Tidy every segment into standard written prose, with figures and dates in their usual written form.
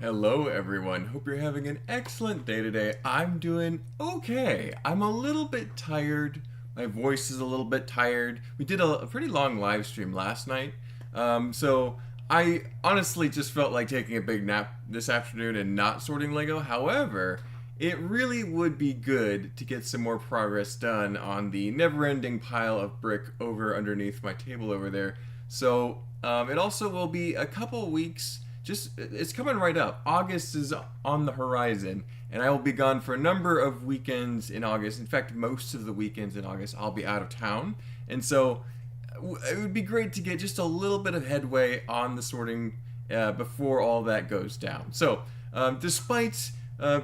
Hello everyone, hope you're having an excellent day today. I'm doing okay. I'm a little bit tired. My voice is a little bit tired. We did a pretty long live stream last night. So I honestly just felt like taking a big nap this afternoon and not sorting Lego. However, it really would be good to get some more progress done on the never-ending pile of brick over underneath my table over there. So it also will be a couple weeks. It's coming right up. August is on the horizon, and I will be gone for a number of weekends in August. In fact, most of the weekends in August, I'll be out of town. And so it would be great to get just a little bit of headway on the sorting before all that goes down. So, despite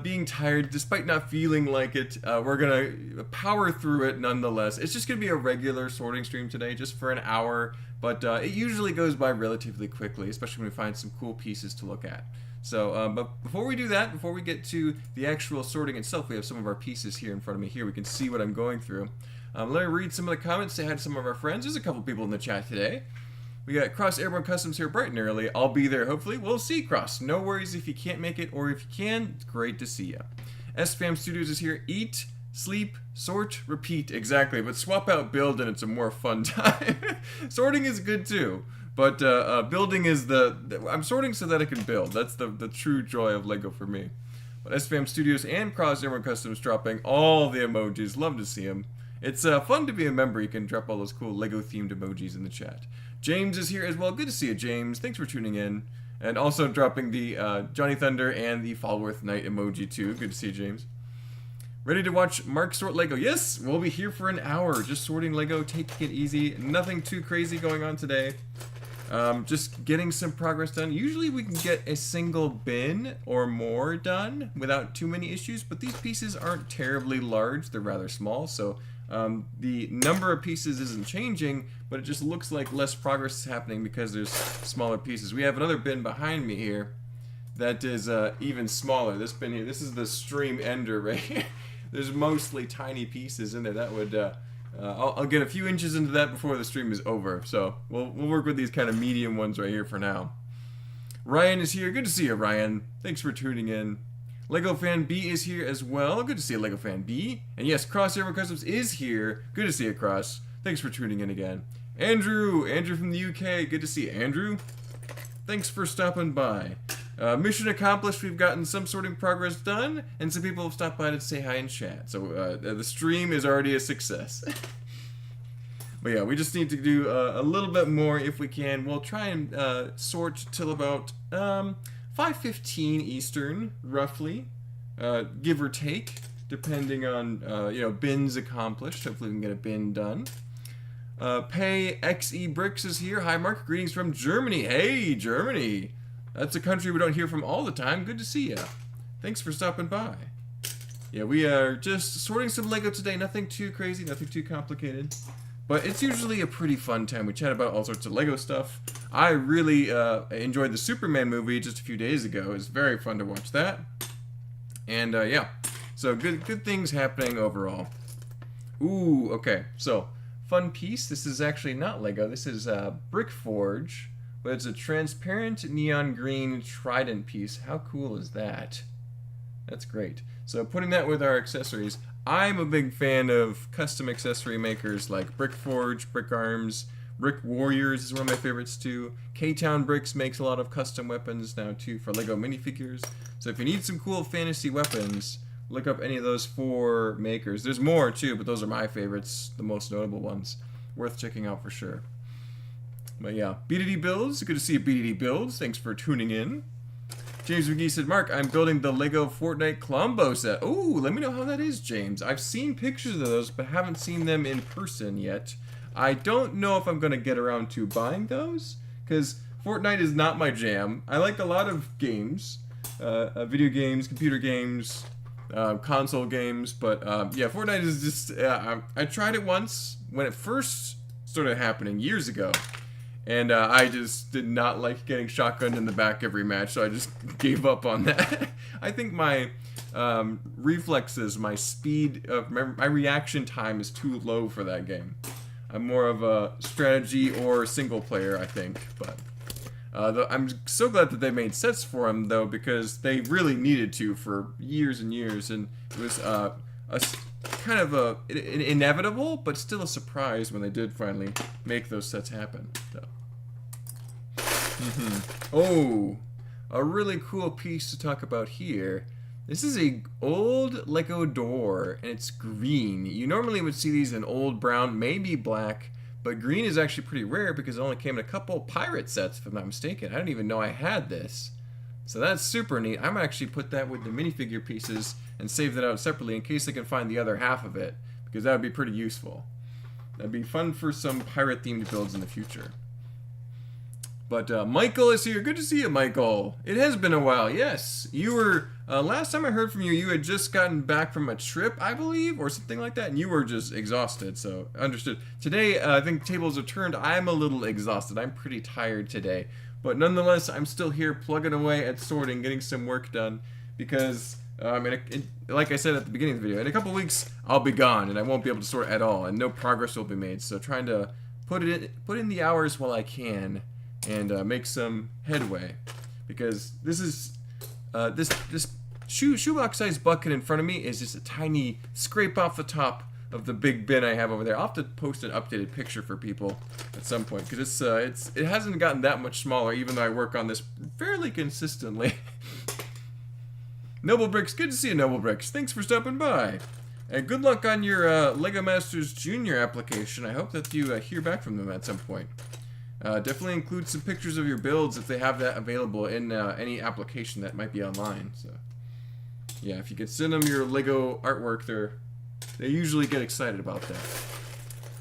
being tired, despite not feeling like it, we're going to power through it nonetheless. It's just going to be a regular sorting stream today, just for an hour. But it usually goes by relatively quickly, especially when we find some cool pieces to look at. So, but before we do that, before we get to the actual sorting itself, we have some of our pieces here in front of me. Here we can see what I'm going through. Let me read some of the comments. Say hi to some of our friends. There's a couple people in the chat today. We got Cross Airborne Customs here bright and early. I'll be there, hopefully. We'll see, Cross. No worries if you can't make it, or if you can, it's great to see you. SFAM Studios is here. Eat, sleep, sort, repeat. Exactly, but swap out build and it's a more fun time. Sorting is good too, but building is I'm sorting so that I can build. That's the true joy of Lego for me. But SFAM Studios and Cross Airborne Customs dropping all the emojis. Love to see them. It's fun to be a member. You can drop all those cool Lego themed emojis in the chat. James is here as well. Good to see you, James. Thanks for tuning in. And also dropping the Johnny Thunder and the Fallworth Knight emoji too. Good to see you, James. Ready to watch Mark sort Lego? Yes, we'll be here for an hour, just sorting Lego, taking it easy. Nothing too crazy going on today. Just getting some progress done. Usually we can get a single bin or more done without too many issues, but these pieces aren't terribly large. They're rather small, so the number of pieces isn't changing, but it just looks like less progress is happening because there's smaller pieces. We have another bin behind me here that is even smaller. This bin here, this is the stream ender right here. There's mostly tiny pieces in there. That would, I'll get a few inches into that before the stream is over. So we'll work with these kind of medium ones right here for now. Ryan is here. Good to see you, Ryan. Thanks for tuning in. Lego Fan B is here as well. Good to see you, Lego Fan B. And yes, Cross Airborne Customs is here. Good to see you, Cross. Thanks for tuning in again. Andrew from the UK. Good to see you, Andrew. Thanks for stopping by. Mission accomplished. We've gotten some sorting progress done, and some people have stopped by to say hi and chat. So the stream is already a success. But yeah, we just need to do a little bit more if we can. We'll try and sort till about 5:15 Eastern, roughly, give or take, depending on bins accomplished. Hopefully we can get a bin done. Pay XE Bricks is here. Hi, Mark. Greetings from Germany. Hey, Germany. That's a country we don't hear from all the time. Good to see you. Thanks for stopping by. Yeah, we are just sorting some Lego today. Nothing too crazy, nothing too complicated. But it's usually a pretty fun time. We chat about all sorts of Lego stuff. I really enjoyed the Superman movie just a few days ago. It was very fun to watch that. And yeah, so good things happening overall. Ooh, okay. So, fun piece. This is actually not Lego. This is Brick Forge. But it's a transparent neon green trident piece. How cool is that? That's great. So putting that with our accessories, I'm a big fan of custom accessory makers like Brick Forge, Brick Arms, Brick Warriors is one of my favorites too. K-Town Bricks makes a lot of custom weapons now too for Lego minifigures. So if you need some cool fantasy weapons, look up any of those 4 makers. There's more too, but those are my favorites, the most notable ones. Worth checking out for sure. But yeah, BDD Builds. Good to see you, BDD Builds. Thanks for tuning in. James McGee said, Mark, I'm building the Lego Fortnite Colombo set. Ooh, let me know how that is, James. I've seen pictures of those, but haven't seen them in person yet. I don't know if I'm going to get around to buying those, because Fortnite is not my jam. I like a lot of games, video games, computer games, console games, but yeah, Fortnite is just, I tried it once when it first started happening years ago. And I just did not like getting shotgunned in the back every match, so I just gave up on that. I think my reflexes, my speed, my reaction time is too low for that game. I'm more of a strategy or single player, I think. But I'm so glad that they made sets for him, though, because they really needed to for years and years, and it was kind of an inevitable, but still a surprise when they did finally make those sets happen. So. Oh, a really cool piece to talk about here. This is a old Lego door, and it's green. You normally would see these in old brown, maybe black, but green is actually pretty rare because it only came in a couple pirate sets, if I'm not mistaken. I didn't even know I had this. So that's super neat. I'm gonna actually put that with the minifigure pieces and save that out separately in case I can find the other half of it, because that would be pretty useful. That'd be fun for some pirate-themed builds in the future. But Michael is here. Good to see you, Michael. It has been a while. Yes, you were. Last time I heard from you, you had just gotten back from a trip, I believe, or something like that, and you were just exhausted. So understood. Today, I think tables are turned. I'm a little exhausted. I'm pretty tired today, but nonetheless, I'm still here plugging away at sorting, getting some work done, because like I said at the beginning of the video, in a couple weeks I'll be gone and I won't be able to sort at all, and no progress will be made. So trying to put in the hours while I can, and make some headway, because this is this shoebox sized bucket in front of me is just a tiny scrape off the top of the big bin I have over there. I'll have to post an updated picture for people at some point, because it hasn't gotten that much smaller, even though I work on this fairly consistently. Noble Bricks, good to see you, Noble Bricks. Thanks for stopping by. And good luck on your Lego Masters Junior application. I hope that you hear back from them at some point. Definitely include some pictures of your builds if they have that available in any application that might be online. So, yeah, if you could send them your Lego artwork, they usually get excited about that.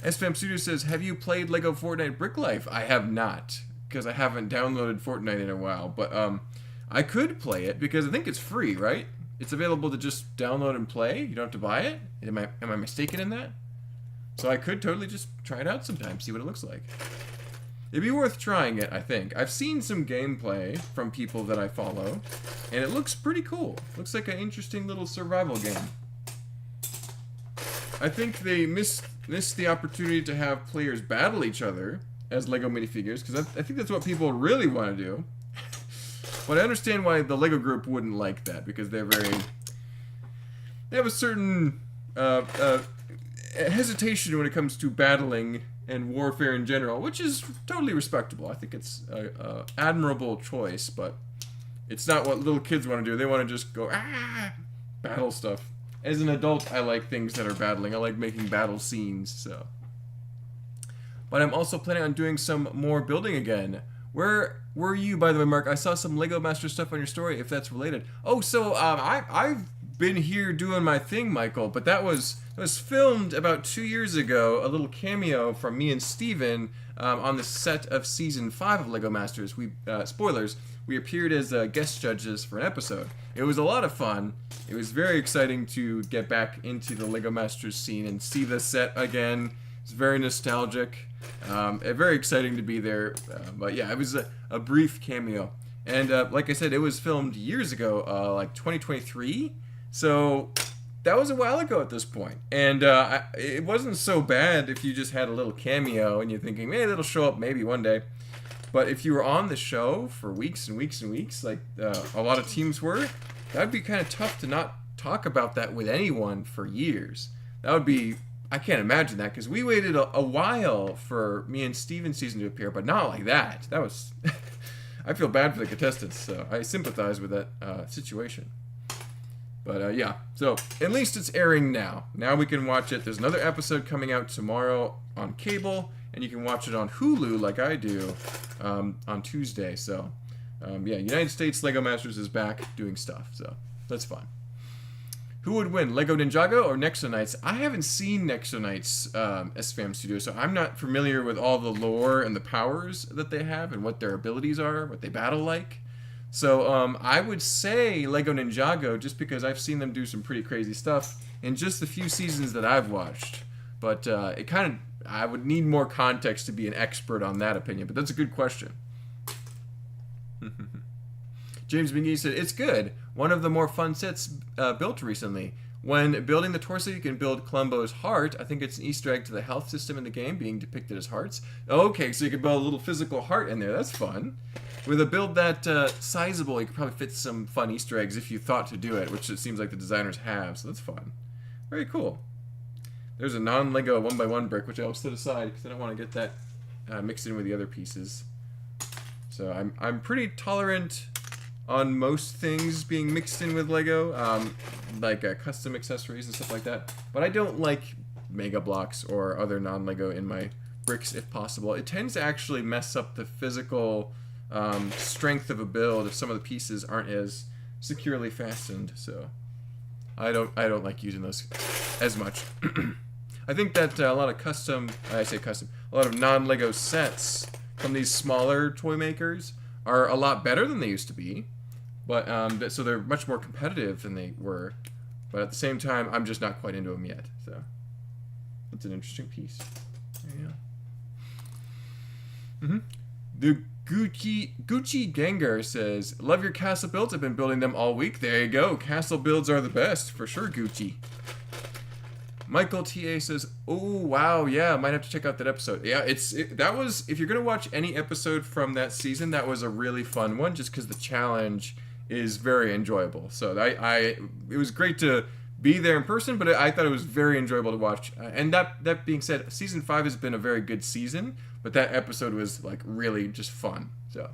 SFAM Studio says, have you played Lego Fortnite Brick Life? I have not, because I haven't downloaded Fortnite in a while. But I could play it because I think it's free, right? It's available to just download and play. You don't have to buy it. Am I mistaken in that? So I could totally just try it out sometime, see what it looks like. It'd be worth trying it, I think. I've seen some gameplay from people that I follow, and it looks pretty cool. Looks like an interesting little survival game. I think they missed the opportunity to have players battle each other as Lego minifigures, because I think that's what people really want to do. But I understand why the Lego group wouldn't like that, because they have a certain hesitation when it comes to battling and warfare in general, which is totally respectable. I think it's an admirable choice, but it's not what little kids want to do. They want to just go, battle stuff. As an adult, I like things that are battling. I like making battle scenes, so. But I'm also planning on doing some more building again. Where were you, by the way, Mark? I saw some Lego Master stuff on your story, if that's related. Oh, so I've been here doing my thing, Michael, but that was filmed about 2 years ago, a little cameo from me and Steven on the set of Season 5 of Lego Masters. Spoilers, we appeared as guest judges for an episode. It was a lot of fun. It was very exciting to get back into the Lego Masters scene and see the set again. It's very nostalgic. Very exciting to be there. But yeah, it was a brief cameo. And like I said, it was filmed years ago, like 2023. So that was a while ago at this point. And it wasn't so bad if you just had a little cameo and you're thinking, man, it'll show up maybe one day. But if you were on the show for weeks and weeks and weeks, like a lot of teams were, that would be kind of tough to not talk about that with anyone for years. That would be, I can't imagine that, because we waited a while for me and Steven's season to appear, but not like that. That was, I feel bad for the contestants, so I sympathize with that situation. But yeah, so at least it's airing now. Now we can watch it. There's another episode coming out tomorrow on cable, and you can watch it on Hulu like I do on Tuesday. So yeah, United States Lego Masters is back doing stuff, so that's fun. Who would win, Lego Ninjago or Nexonites? I haven't seen Nexonites SFAM Studio, so I'm not familiar with all the lore and the powers that they have and what their abilities are, what they battle like. So I would say Lego Ninjago, just because I've seen them do some pretty crazy stuff in just the few seasons that I've watched. But I would need more context to be an expert on that opinion, but that's a good question. James McGee said, it's good. One of the more fun sets built recently. When building the torso, you can build Columbo's heart. I think it's an Easter egg to the health system in the game being depicted as hearts. Okay, so you can build a little physical heart in there. That's fun. with a build that sizable, you could probably fit some fun Easter eggs if you thought to do it, which it seems like the designers have, so that's fun. Very cool. There's a non-Lego 1x1 brick, which I'll set aside because I don't want to get that mixed in with the other pieces. So I'm pretty tolerant on most things being mixed in with Lego, like custom accessories and stuff like that. But I don't like Mega Blocks or other non-Lego in my bricks if possible. It tends to actually mess up the physical strength of a build if some of the pieces aren't as securely fastened. So I don't like using those as much. I think that a lot of a lot of non-Lego sets from these smaller toy makers are a lot better than they used to be. But so they're much more competitive than they were. But at the same time, I'm just not quite into them yet. So it's an interesting piece. There you go. The Gucci Gengar says, "Love your castle builds. I've been building them all week." There you go. Castle builds are the best for sure, Gucci. Michael TA says, "Oh wow, yeah, might have to check out that episode." Yeah, that was, if you're gonna watch any episode from that season, that was a really fun one, just because the challenge is very enjoyable. So it was great to be there in person, but I thought it was very enjoyable to watch. And that being said, season 5 has been a very good season, but that episode was like really just fun. So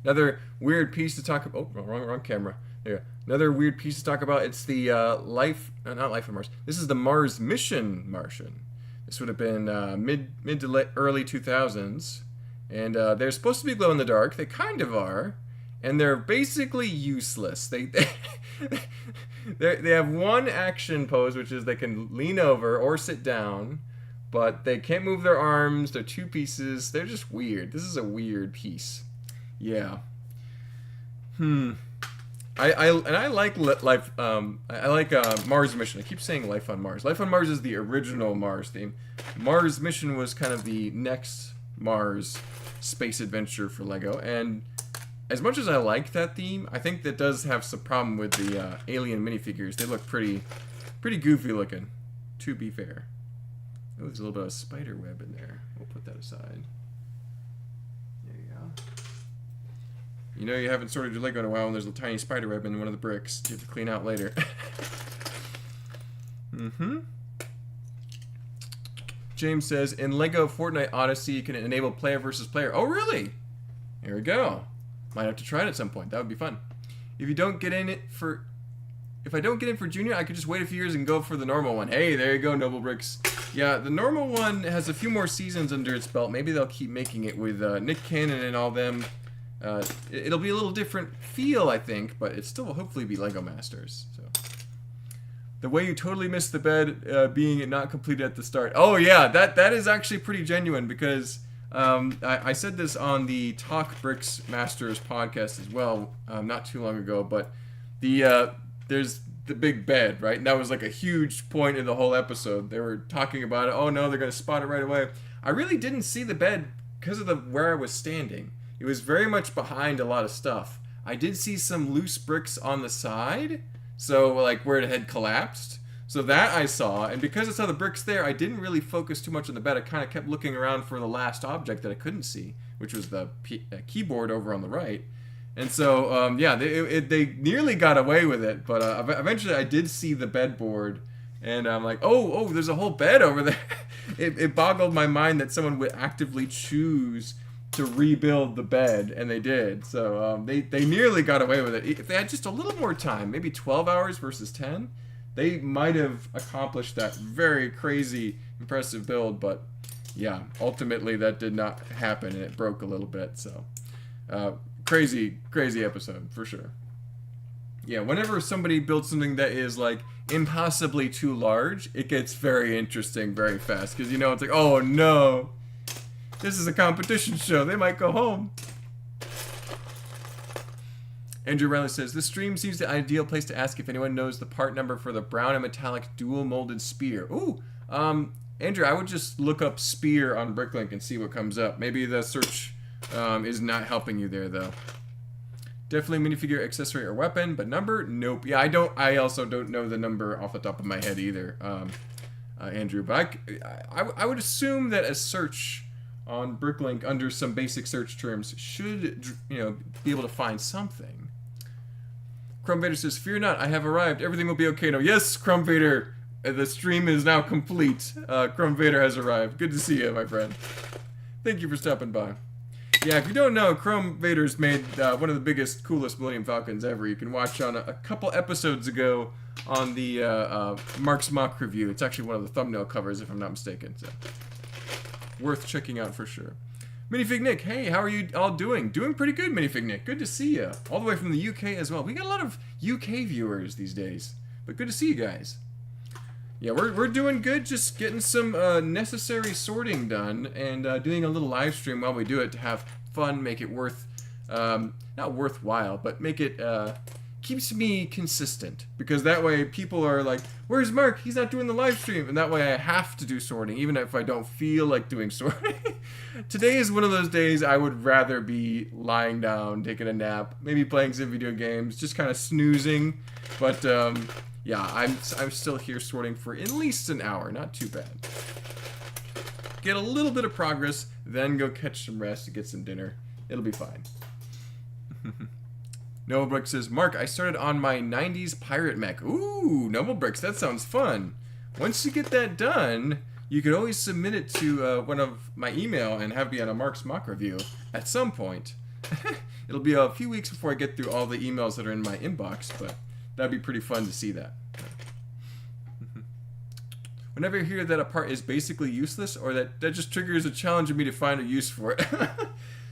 another weird piece to talk about. Oh, wrong camera. There you go. Another weird piece to talk about. It's the not Life of Mars. This is the Mars mission Martian. This would have been mid to early 2000s, and they're supposed to be glow in the dark. They kind of are. And they're basically useless. They have one action pose, which is they can lean over or sit down, but they can't move their arms. They're two pieces. They're just weird. This is a weird piece. Yeah. I like life. I like Mars Mission. I keep saying Life on Mars. Life on Mars is the original Mars theme. Mars Mission was kind of the next Mars space adventure for Lego, and as much as I like that theme, I think that does have some problem with the alien minifigures. They look pretty goofy looking, to be fair. Oh, there's a little bit of spider web in there. We'll put that aside. There you go. You know you haven't sorted your Lego in a while when there's a tiny spider web in one of the bricks you have to clean out later. James says, in Lego Fortnite Odyssey, you can enable player versus player. Oh, really? Here we go. Might have to try it at some point. That would be fun. If I don't get in for Junior, I could just wait a few years and go for the normal one. Hey, there you go, Noble Bricks. Yeah, the normal one has a few more seasons under its belt. Maybe they'll keep making it with Nick Cannon and all them. It'll be a little different feel, I think, but it still will hopefully be Lego Masters. So, the way you totally missed the bed being not completed at the start. Oh yeah, that is actually pretty genuine, because I said this on the Talk Bricks Masters podcast as well, not too long ago, but there's the big bed, right? And that was like a huge point in the whole episode. They were talking about it. Oh no, they're going to spot it right away. I really didn't see the bed because of where I was standing. It was very much behind a lot of stuff. I did see some loose bricks on the side, so like where it had collapsed. So that I saw, and because I saw the bricks there, I didn't really focus too much on the bed. I kind of kept looking around for the last object that I couldn't see, which was the keyboard over on the right. And so, yeah, they nearly got away with it, but eventually I did see the bedboard, and I'm like, oh, there's a whole bed over there. It boggled my mind that someone would actively choose to rebuild the bed, and they did. So they nearly got away with it. If they had just a little more time, maybe 12 hours versus 10, they might have accomplished that very crazy, impressive build, but yeah, ultimately that did not happen, and it broke a little bit, so crazy episode, for sure. Yeah, whenever somebody builds something that is, like, impossibly too large, it gets very interesting very fast, because, you know, it's like, oh no, this is a competition show, they might go home. Andrew Riley says, this stream seems the ideal place to ask if anyone knows the part number for the brown and metallic dual molded spear. Ooh, Andrew, I would just look up spear on Bricklink and see what comes up. Maybe the search is not helping you there, though. Definitely minifigure, accessory, or weapon, but number? Nope. Yeah, I also don't know the number off the top of my head either, Andrew. But I would assume that a search on Bricklink under some basic search terms should, you know, be able to find something. Crumb Vader says, "Fear not, I have arrived. Everything will be okay now." Yes, Crumb Vader, the stream is now complete. Crumb Vader has arrived. Good to see you, my friend. Thank you for stopping by. Yeah, if you don't know, Crumb Vader's made one of the biggest, coolest Millennium Falcons ever. You can watch on a couple episodes ago on the Mark's Mock Review. It's actually one of the thumbnail covers, if I'm not mistaken. So, worth checking out for sure. Minifig Nick, hey, how are you all doing? Doing pretty good, Minifig Nick. Good to see you. All the way from the UK as well. We got a lot of UK viewers these days, but good to see you guys. Yeah, we're doing good, just getting some necessary sorting done and doing a little live stream while we do it to have fun, make it worth, not worthwhile, but make it, keeps me consistent. Because that way people are like, where's Mark? He's not doing the live stream. And that way I have to do sorting, even if I don't feel like doing sorting. Today is one of those days I would rather be lying down, taking a nap, maybe playing some video games, just kind of snoozing. But, yeah, I'm still here sorting for at least an hour. Not too bad. Get a little bit of progress, then go catch some rest and get some dinner. It'll be fine. Noble says, Mark, I started on my 90s pirate mech. Ooh, Noble Bricks, that sounds fun. Once you get that done, you can always submit it to one of my email and have me on a Mark's Mock Review at some point. It'll be a few weeks before I get through all the emails that are in my inbox, but that'd be pretty fun to see that. Whenever you hear that a part is basically useless, or that just triggers a challenge of me to find a use for it.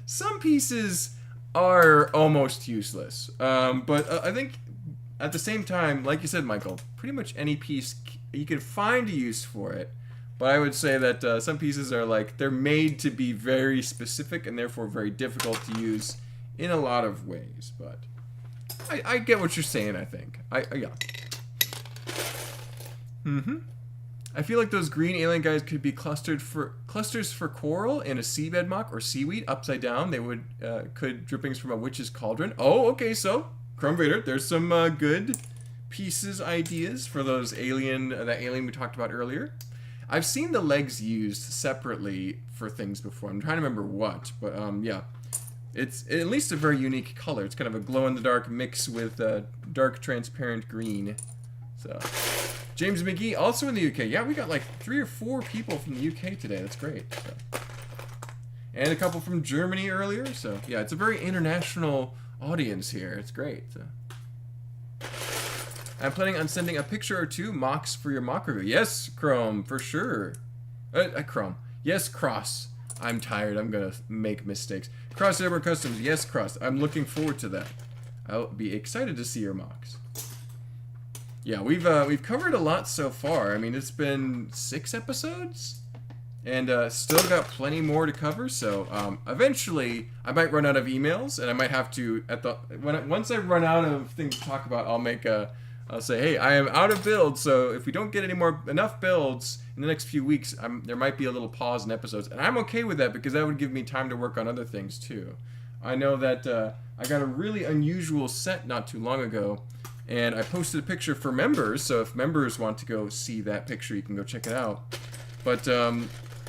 Some pieces are almost useless. But I think at the same time, like you said, Michael, pretty much any piece, you can find a use for it. But I would say that some pieces are like, they're made to be very specific and therefore very difficult to use in a lot of ways. But I get what you're saying, I think. Yeah. I feel like those green alien guys could be clusters for coral in a seabed mock or seaweed upside down. They would could drippings from a witch's cauldron. Oh, okay, so Crumb Vader, there's some good pieces ideas for those alien that alien we talked about earlier. I've seen the legs used separately for things before. I'm trying to remember what, but yeah. It's at least a very unique color. It's kind of a glow-in-the-dark mix with dark transparent green. So, James McGee, also in the UK. Yeah, we got like 3 or 4 people from the UK today. That's great. So. And a couple from Germany earlier. So, yeah, it's a very international audience here. It's great. So. I'm planning on sending a picture or 2 mocks for your mock review. Yes, Chrome, for sure. Chrome. Yes, Cross. I'm tired. I'm going to make mistakes. Cross Ever Customs. Yes, Cross. I'm looking forward to that. I'll be excited to see your mocks. Yeah, we've covered a lot so far. I mean, it's been 6 episodes, and still got plenty more to cover. So eventually, I might run out of emails, and I might have to once I run out of things to talk about, I'll say, hey, I am out of builds. So if we don't get enough builds in the next few weeks, there might be a little pause in episodes, and I'm okay with that because that would give me time to work on other things too. I know that I got a really unusual set not too long ago. And I posted a picture for members, so if members want to go see that picture, you can go check it out. But a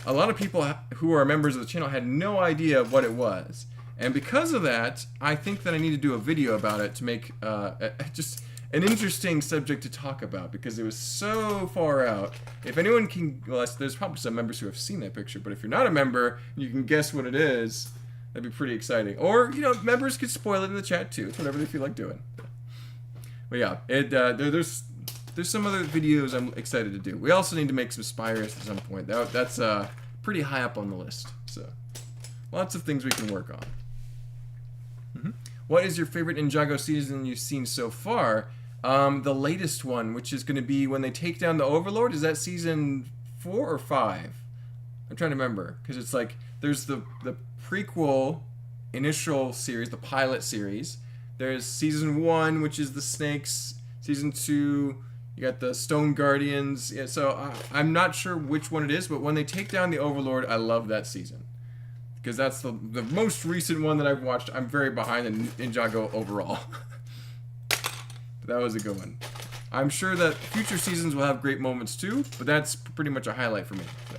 lot of people who are members of the channel had no idea what it was. And because of that, I think that I need to do a video about it to make just an interesting subject to talk about, because it was so far out. If anyone can, well, there's probably some members who have seen that picture, but if you're not a member, you can guess what it is, that'd be pretty exciting. Or, you know, members could spoil it in the chat too. It's whatever they feel like doing. But yeah, there's some other videos I'm excited to do. We also need to make some Spires at some point. That's pretty high up on the list. So, lots of things we can work on. What is your favorite Ninjago season you've seen so far? The latest one, which is going to be when they take down the Overlord. Is that season 4 or 5? I'm trying to remember, because it's like there's the prequel initial series, the pilot series. There's season 1, which is the snakes. Season 2, you got the Stone Guardians. Yeah, so I'm not sure which one it is, but when they take down the Overlord, I love that season. Because that's the most recent one that I've watched. I'm very behind in Ninjago overall. That was a good one. I'm sure that future seasons will have great moments too, but that's pretty much a highlight for me. So.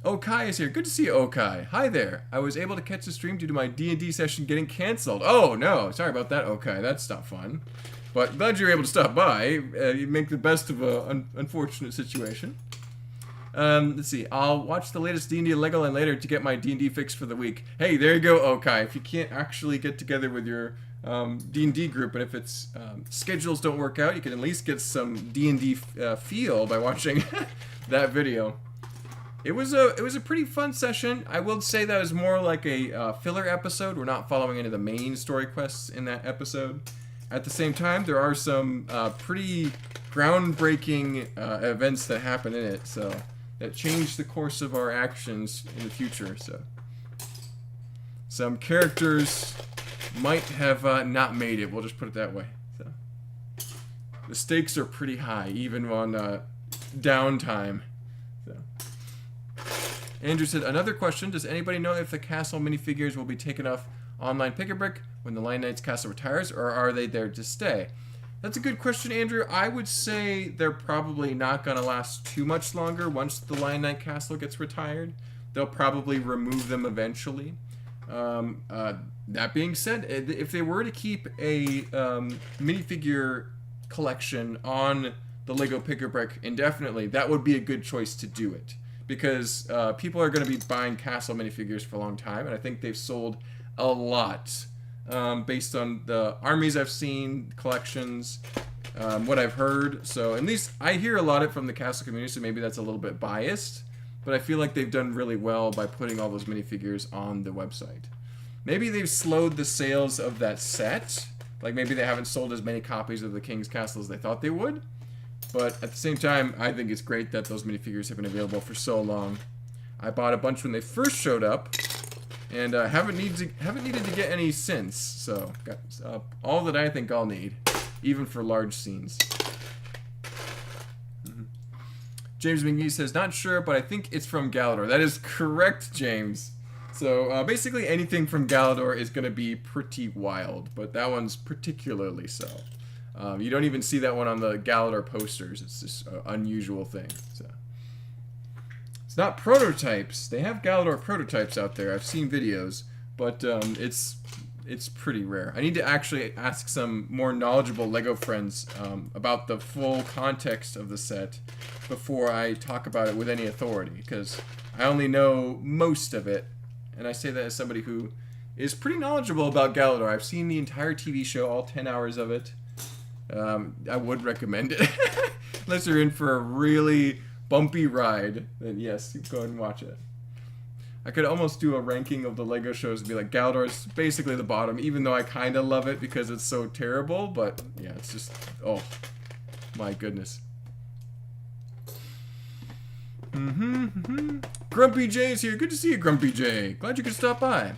Okai is here. Good to see you, Okai. Hi there. I was able to catch the stream due to my D&D session getting canceled. Oh, no. Sorry about that, Okai. That's not fun. But glad you were able to stop by. You make the best of an unfortunate situation. Let's see. I'll watch the latest D&D and Lego line later to get my D&D fix for the week. Hey, there you go, Okai. If you can't actually get together with your D&D group, and if it's schedules don't work out, you can at least get some D&D feel by watching that video. It was a pretty fun session. I will say that it was more like a filler episode. We're not following any of the main story quests in that episode. At the same time, there are some pretty groundbreaking events that happen in it, so that changed the course of our actions in the future. So some characters might have not made it. We'll just put it that way. So the stakes are pretty high, even on downtime. So. Andrew said, another question. Does anybody know if the castle minifigures will be taken off online pick-a-brick when the Lion Knight's castle retires, or are they there to stay? That's a good question, Andrew. I would say they're probably not going to last too much longer once the Lion Knight castle gets retired. They'll probably remove them eventually. That being said, if they were to keep a minifigure collection on the Lego Pick-a-Brick indefinitely, that would be a good choice to do it. Because people are going to be buying castle minifigures for a long time, and I think they've sold a lot based on the armies I've seen, collections, what I've heard. So at least I hear a lot of it from the castle community, so maybe that's a little bit biased. But I feel like they've done really well by putting all those minifigures on the website. Maybe they've slowed the sales of that set. Like maybe they haven't sold as many copies of the King's Castle as they thought they would. But at the same time, I think it's great that those minifigures have been available for so long. I bought a bunch when they first showed up, and haven't needed to get any since. So got all that I think I'll need, even for large scenes. James McGee says, not sure, but I think it's from Galador. That is correct, James. So basically anything from Galador is going to be pretty wild, but that one's particularly so. You don't even see that one on the Galador posters. It's just an unusual thing. So it's not prototypes. They have Galador prototypes out there. I've seen videos, but it's pretty rare. I need to actually ask some more knowledgeable LEGO friends about the full context of the set before I talk about it with any authority, because I only know most of it, and I say that as somebody who is pretty knowledgeable about Galador. I've seen the entire TV show, all 10 hours of it. I would recommend it. Unless you're in for a really bumpy ride, then yes, go ahead and watch it. I could almost do a ranking of the LEGO shows and be like, Galador's basically the bottom, even though I kind of love it because it's so terrible, but yeah, it's just, oh, my goodness. Grumpy J is here. Good to see you, Grumpy J. Glad you could stop by.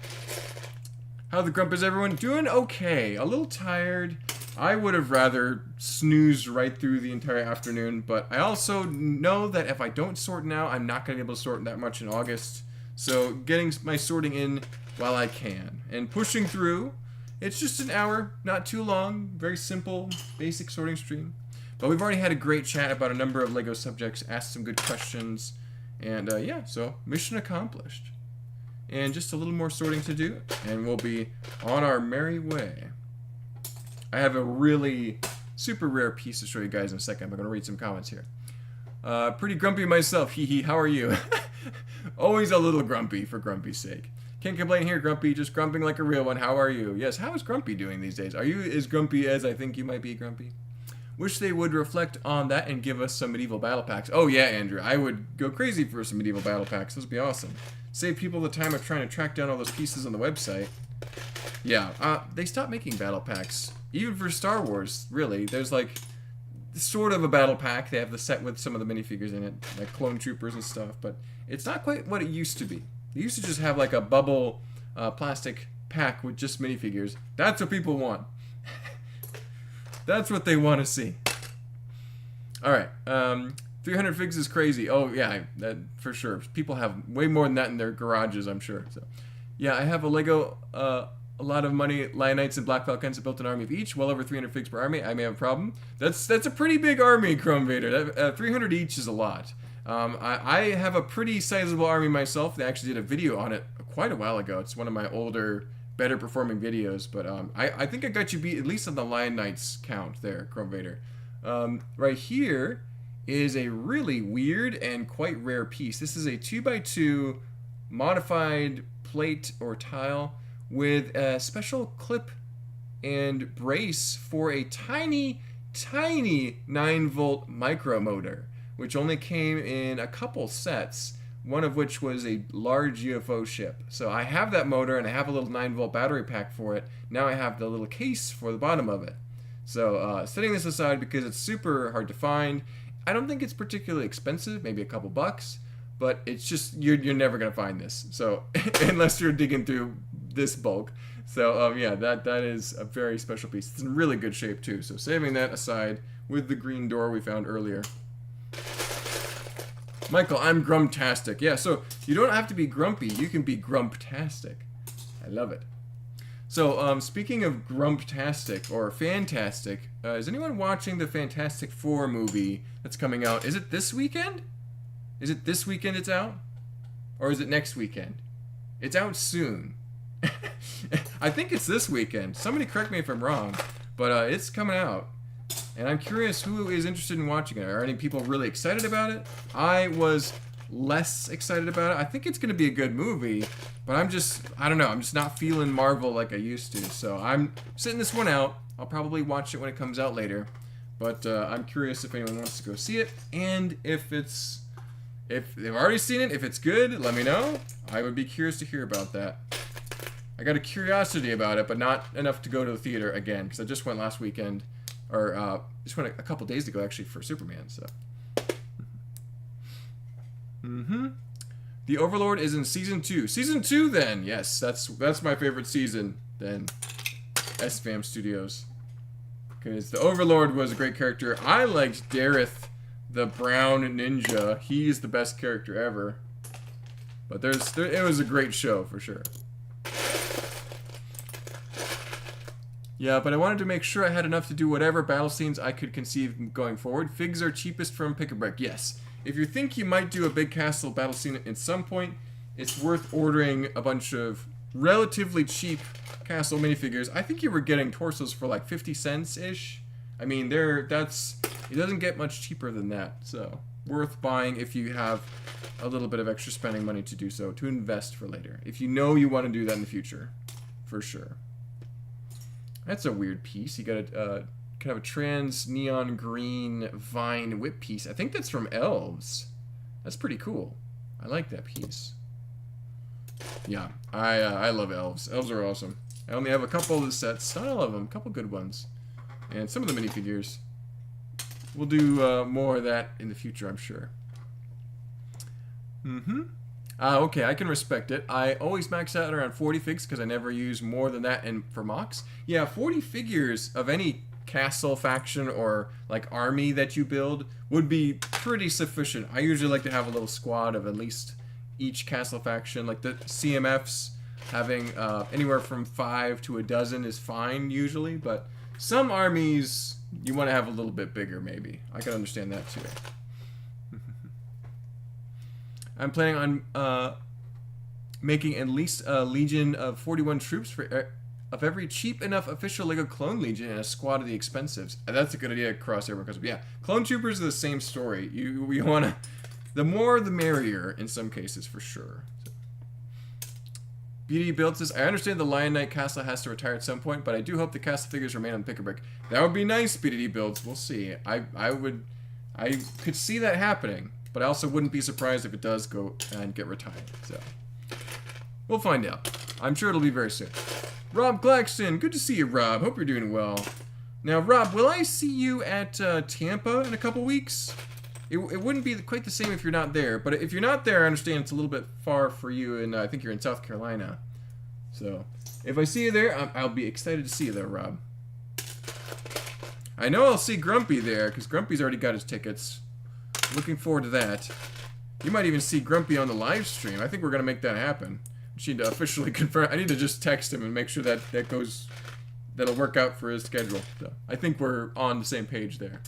How the grump is everyone? Doing okay. A little tired. I would have rather snoozed right through the entire afternoon, but I also know that if I don't sort now, I'm not going to be able to sort that much in August. So getting my sorting in while I can. And pushing through. It's just an hour, not too long. Very simple, basic sorting stream. But we've already had a great chat about a number of LEGO subjects, asked some good questions, and yeah, so mission accomplished. And just a little more sorting to do, and we'll be on our merry way. I have a really super rare piece to show you guys in a second. I'm going to read some comments here. Pretty grumpy myself, hee hee, how are you? Always a little grumpy for grumpy's sake. Can't complain here, Grumpy, just grumping like a real one. How are you? Yes, how is Grumpy doing these days? Are you as grumpy as I think you might be, Grumpy? Wish they would reflect on that and give us some medieval battle packs. Oh yeah, Andrew, I would go crazy for some medieval battle packs. Those would be awesome. Save people the time of trying to track down all those pieces on the website. Yeah, they stopped making battle packs. Even for Star Wars, really. There's like sort of a battle pack. They have the set with some of the minifigures in it, like clone troopers and stuff, but it's not quite what it used to be. They used to just have like a bubble plastic pack with just minifigures. That's what people want. That's what they want to see. Alright, 300 figs is crazy. Oh yeah, that for sure. People have way more than that in their garages, I'm sure. So, yeah, I have a Lego, a lot of money, Lion Knights and Black Falcons have built an army of each, well over 300 figs per army. I may have a problem. That's a pretty big army, Chrome Vader. 300 each is a lot. I have a pretty sizable army myself. They actually did a video on it quite a while ago. It's one of my older, better performing videos. But I think I got you beat at least on the Lion Knights count there, Chrome Vader. Right here is a really weird and quite rare piece. This is a 2x2 modified plate or tile with a special clip and brace for a tiny 9-volt micro motor, which only came in a couple sets, one of which was a large UFO ship. So I have that motor and I have a little 9-volt battery pack for it. Now I have the little case for the bottom of it. So setting this aside because it's super hard to find. I don't think it's particularly expensive, maybe a couple bucks, but it's just, you're never going to find this. So unless you're digging through this bulk. So yeah, that is a very special piece. It's in really good shape too. So saving that aside with the green door we found earlier. Michael, I'm grumptastic. Yeah, so you don't have to be grumpy. You can be grumptastic. I love it. So speaking of grumptastic or fantastic, is anyone watching the Fantastic Four movie that's coming out? Is it this weekend? Is it this weekend it's out? Or is it next weekend? It's out soon. I think it's this weekend. Somebody correct me if I'm wrong, but it's coming out. And I'm curious who is interested in watching it. Are any people really excited about it? I was less excited about it. I think it's going to be a good movie, but I don't know. I'm just not feeling Marvel like I used to. So I'm sitting this one out. I'll probably watch it when it comes out later. But I'm curious if anyone wants to go see it. And if they've already seen it, if it's good, let me know. I would be curious to hear about that. I got a curiosity about it, but not enough to go to the theater again, because I just went last weekend, or just went a couple days ago actually for Superman. So, The Overlord is in season 2. Season 2, then yes, that's my favorite season. Then SFAM Studios, because the Overlord was a great character. I liked Dareth, the brown ninja. He's the best character ever. But it was a great show for sure. Yeah, but I wanted to make sure I had enough to do whatever battle scenes I could conceive going forward. Figs are cheapest from Pick-a-Brick. Yes. If you think you might do a big castle battle scene at some point, it's worth ordering a bunch of relatively cheap castle minifigures. I think you were getting torsos for like 50 cents-ish. I mean, it doesn't get much cheaper than that. So, worth buying if you have a little bit of extra spending money to do so, to invest for later. If you know you want to do that in the future, for sure. That's a weird piece. You got a kind of a trans neon green vine whip piece. I think that's from Elves. That's pretty cool. I like that piece. Yeah, I love Elves. Elves are awesome. I only have a couple of the sets. Not all of them. A couple good ones. And some of the minifigures. We'll do more of that in the future, I'm sure. Okay, I can respect it. I always max out around 40 figs because I never use more than that for mocks. Yeah, 40 figures of any castle faction or like army that you build would be pretty sufficient. I usually like to have a little squad of at least each castle faction. Like the CMFs, having anywhere from 5 to a dozen is fine usually, but some armies you want to have a little bit bigger maybe. I can understand that too. I'm planning on making at least a legion of 41 troops of every cheap enough official LEGO Clone Legion and a squad of the expensives. That's a good idea across everyone, because yeah, Clone Troopers are the same story. You want to, the more the merrier in some cases for sure. So. Beauty Build says, I understand the Lion Knight castle has to retire at some point, but I do hope the castle figures remain on Pick-a-Brick. That would be nice, BDD Builds. We'll see. I could see that happening. But I also wouldn't be surprised if it does go and get retired. So, we'll find out. I'm sure it'll be very soon. Rob Claxton, good to see you, Rob. Hope you're doing well. Now, Rob, will I see you at Tampa in a couple weeks? It wouldn't be quite the same if you're not there. But if you're not there, I understand it's a little bit far for you, and I think you're in South Carolina. So, if I see you there, I'll be excited to see you there, Rob. I know I'll see Grumpy there, because Grumpy's already got his tickets. Looking forward to that. You might even see Grumpy on the live stream. I think we're going to make that happen. Just need to officially confirm. I need to just text him and make sure that that'll work out for his schedule. So I think we're on the same page there.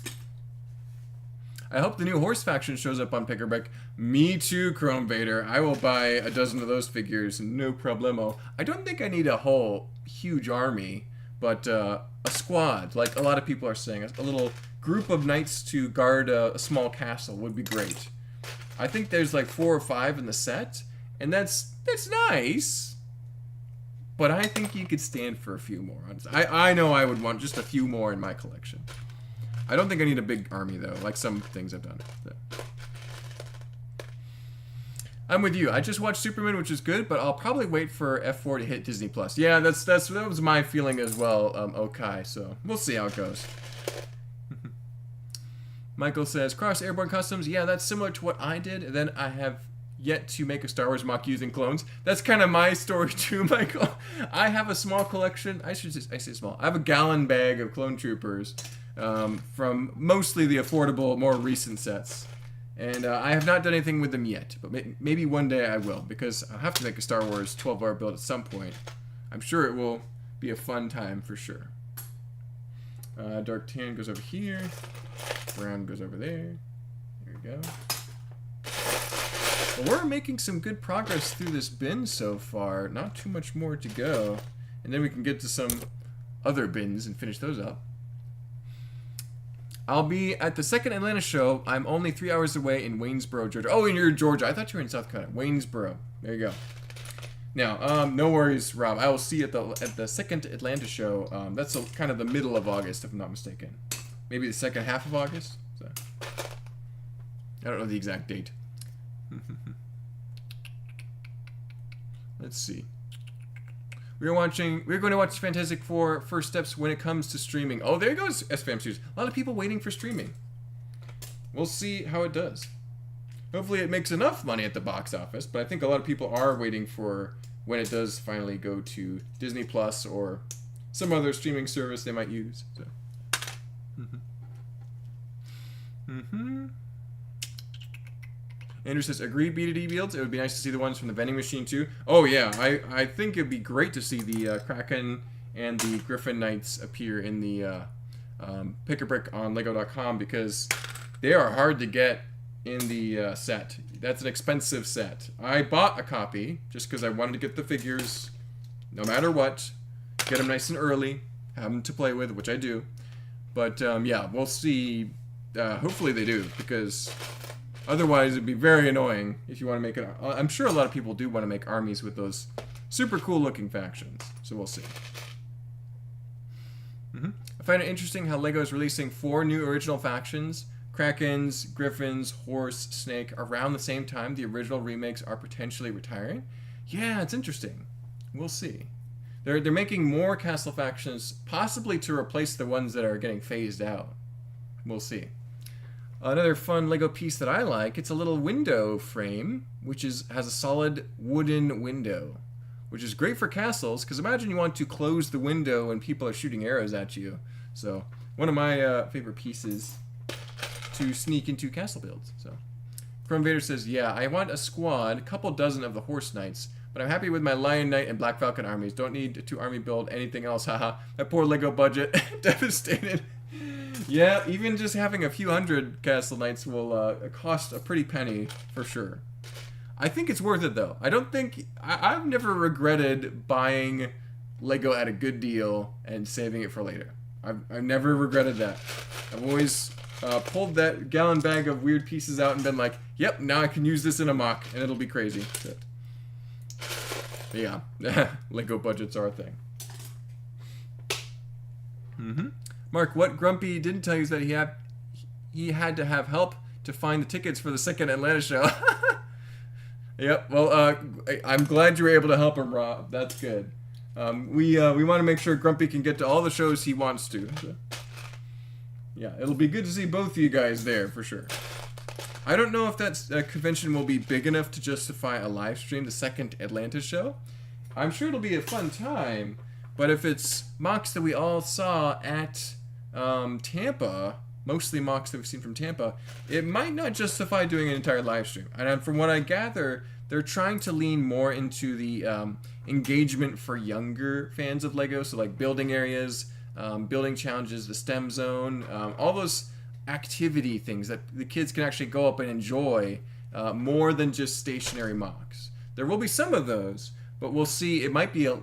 I hope the new horse faction shows up on Pick-a-Brick. Me too, Chrome Vader. I will buy a dozen of those figures, no problemo. I don't think I need a whole huge army, but a squad, like a lot of people are saying. A little group of knights to guard a small castle would be great. I think there's like 4 or 5 in the set, and that's nice. But I think you could stand for a few more. I know I would want just a few more in my collection. I don't think I need a big army though, like some things I've done. So. I'm with you. I just watched Superman, which is good, but I'll probably wait for F4 to hit Disney Plus. Yeah, that was my feeling as well. Okay, so we'll see how it goes. Michael says, Cross Airborne Customs. Yeah, that's similar to what I did. And then I have yet to make a Star Wars mock using clones. That's kind of my story too, Michael. I have a small collection. I say small. I have a gallon bag of clone troopers from mostly the affordable, more recent sets. And I have not done anything with them yet, but maybe one day I will, because I'll have to make a Star Wars 12-hour build at some point. I'm sure it will be a fun time for sure. Dark tan goes over here. Brown goes over there. There we go. Well, we're making some good progress through this bin so far. Not too much more to go. And then we can get to some other bins and finish those up. I'll be at the second Atlanta show. I'm only 3 hours away in Waynesboro, Georgia. Oh, and you're in Georgia. I thought you were in South Carolina. Waynesboro. There you go. Now, no worries, Rob. I will see you at the second Atlanta show. That's kind of the middle of August, if I'm not mistaken. Maybe the second half of August. So, I don't know the exact date. Let's see. We're going to watch Fantastic Four First Steps when it comes to streaming. Oh, there goes SFAM Series. A lot of people waiting for streaming. We'll see how it does. Hopefully it makes enough money at the box office, but I think a lot of people are waiting for when it does finally go to Disney Plus or some other streaming service they might use. So. Andrew says, agreed, B2D builds. It would be nice to see the ones from the vending machine too. Oh yeah, I think it'd be great to see the Kraken and the Griffin Knights appear in the Pick-a-Brick on Lego.com, because they are hard to get in the set. That's an expensive set. I bought a copy just because I wanted to get the figures no matter what. Get them nice and early. Have them to play with, which I do. But yeah, we'll see. Hopefully they do, because otherwise it'd be very annoying if you want to make it. I'm sure a lot of people do want to make armies with those super cool looking factions. So we'll see. I find it interesting how Lego is releasing 4 new original factions. Krakens, Griffins, Horse, Snake, around the same time the original remakes are potentially retiring. Yeah, it's interesting. We'll see. They're making more castle factions, possibly to replace the ones that are getting phased out. We'll see. Another fun Lego piece that I like, it's a little window frame, which has a solid wooden window, which is great for castles, because imagine you want to close the window and people are shooting arrows at you. So, one of my favorite pieces to sneak into castle builds. So, Chrome Vader says, yeah, I want a squad, a couple dozen of the Horse Knights, but I'm happy with my Lion Knight and Black Falcon armies. Don't need to army build anything else, haha. That poor Lego budget, devastated. Yeah, even just having a few hundred Castle Knights will cost a pretty penny, for sure. I think it's worth it, though. I don't think... I've never regretted buying Lego at a good deal and saving it for later. I've never regretted that. I've always pulled that gallon bag of weird pieces out and been like, yep, now I can use this in a mock, and it'll be crazy. So, yeah, Lego budgets are a thing. Mark, what Grumpy didn't tell you is that he had to have help to find the tickets for the second Atlanta show. Yep, well, I'm glad you were able to help him, Rob. That's good. We want to make sure Grumpy can get to all the shows he wants to. So. Yeah, it'll be good to see both of you guys there, for sure. I don't know if that convention will be big enough to justify a live stream, the second Atlanta show. I'm sure it'll be a fun time, but if it's mocks that we all saw at Tampa, mostly mocks that we've seen from Tampa, it might not justify doing an entire live stream. And from what I gather, they're trying to lean more into the engagement for younger fans of Lego, so like building areas, building challenges, the STEM zone, all those activity things that the kids can actually go up and enjoy, more than just stationary mocks. There will be some of those, but we'll see. It might be a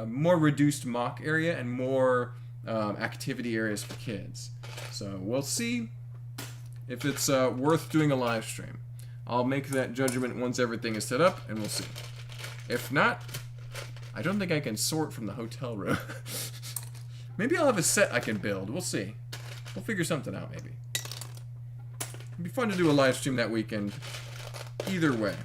more reduced mock area and more activity areas for kids. So we'll see if it's worth doing a live stream. I'll make that judgment once everything is set up, and we'll see. If not, I don't think I can sort from the hotel room. Maybe I'll have a set I can build. We'll see. We'll figure something out, maybe. It'd be fun to do a live stream that weekend. Either way.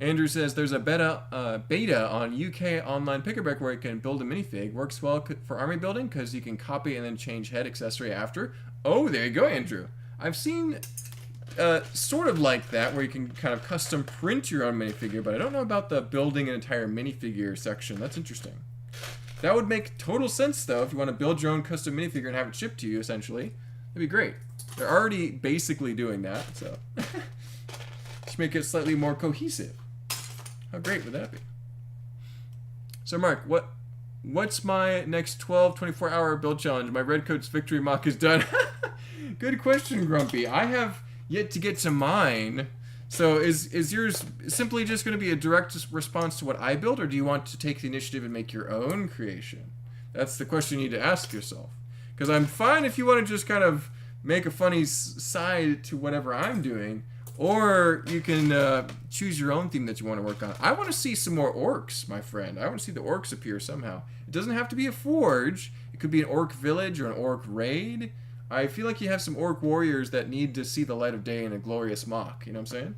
Andrew says there's a beta on UK online Pick-a-Brick where you can build a minifig. Works well for army building because you can copy and then change head accessory after. Oh, there you go, Andrew. I've seen sort of like that where you can kind of custom print your own minifigure, but I don't know about the building an entire minifigure section. That's interesting. That would make total sense, though, if you want to build your own custom minifigure and have it shipped to you, essentially. That'd be great. They're already basically doing that, so just make it slightly more cohesive. How great would that be? So, Mark, what's my next 24-hour build challenge? My Redcoats victory mock is done. Good question, Grumpy. I have yet to get to mine. So is yours simply just going to be a direct response to what I build, or do you want to take the initiative and make your own creation? That's the question you need to ask yourself. Because I'm fine if you want to just kind of make a funny side to whatever I'm doing, or you can choose your own theme that you want to work on. I want to see some more orcs, my friend. I want to see the orcs appear somehow. It doesn't have to be a forge. It could be an orc village or an orc raid. I feel like you have some orc warriors that need to see the light of day in a glorious mock. You know what I'm saying?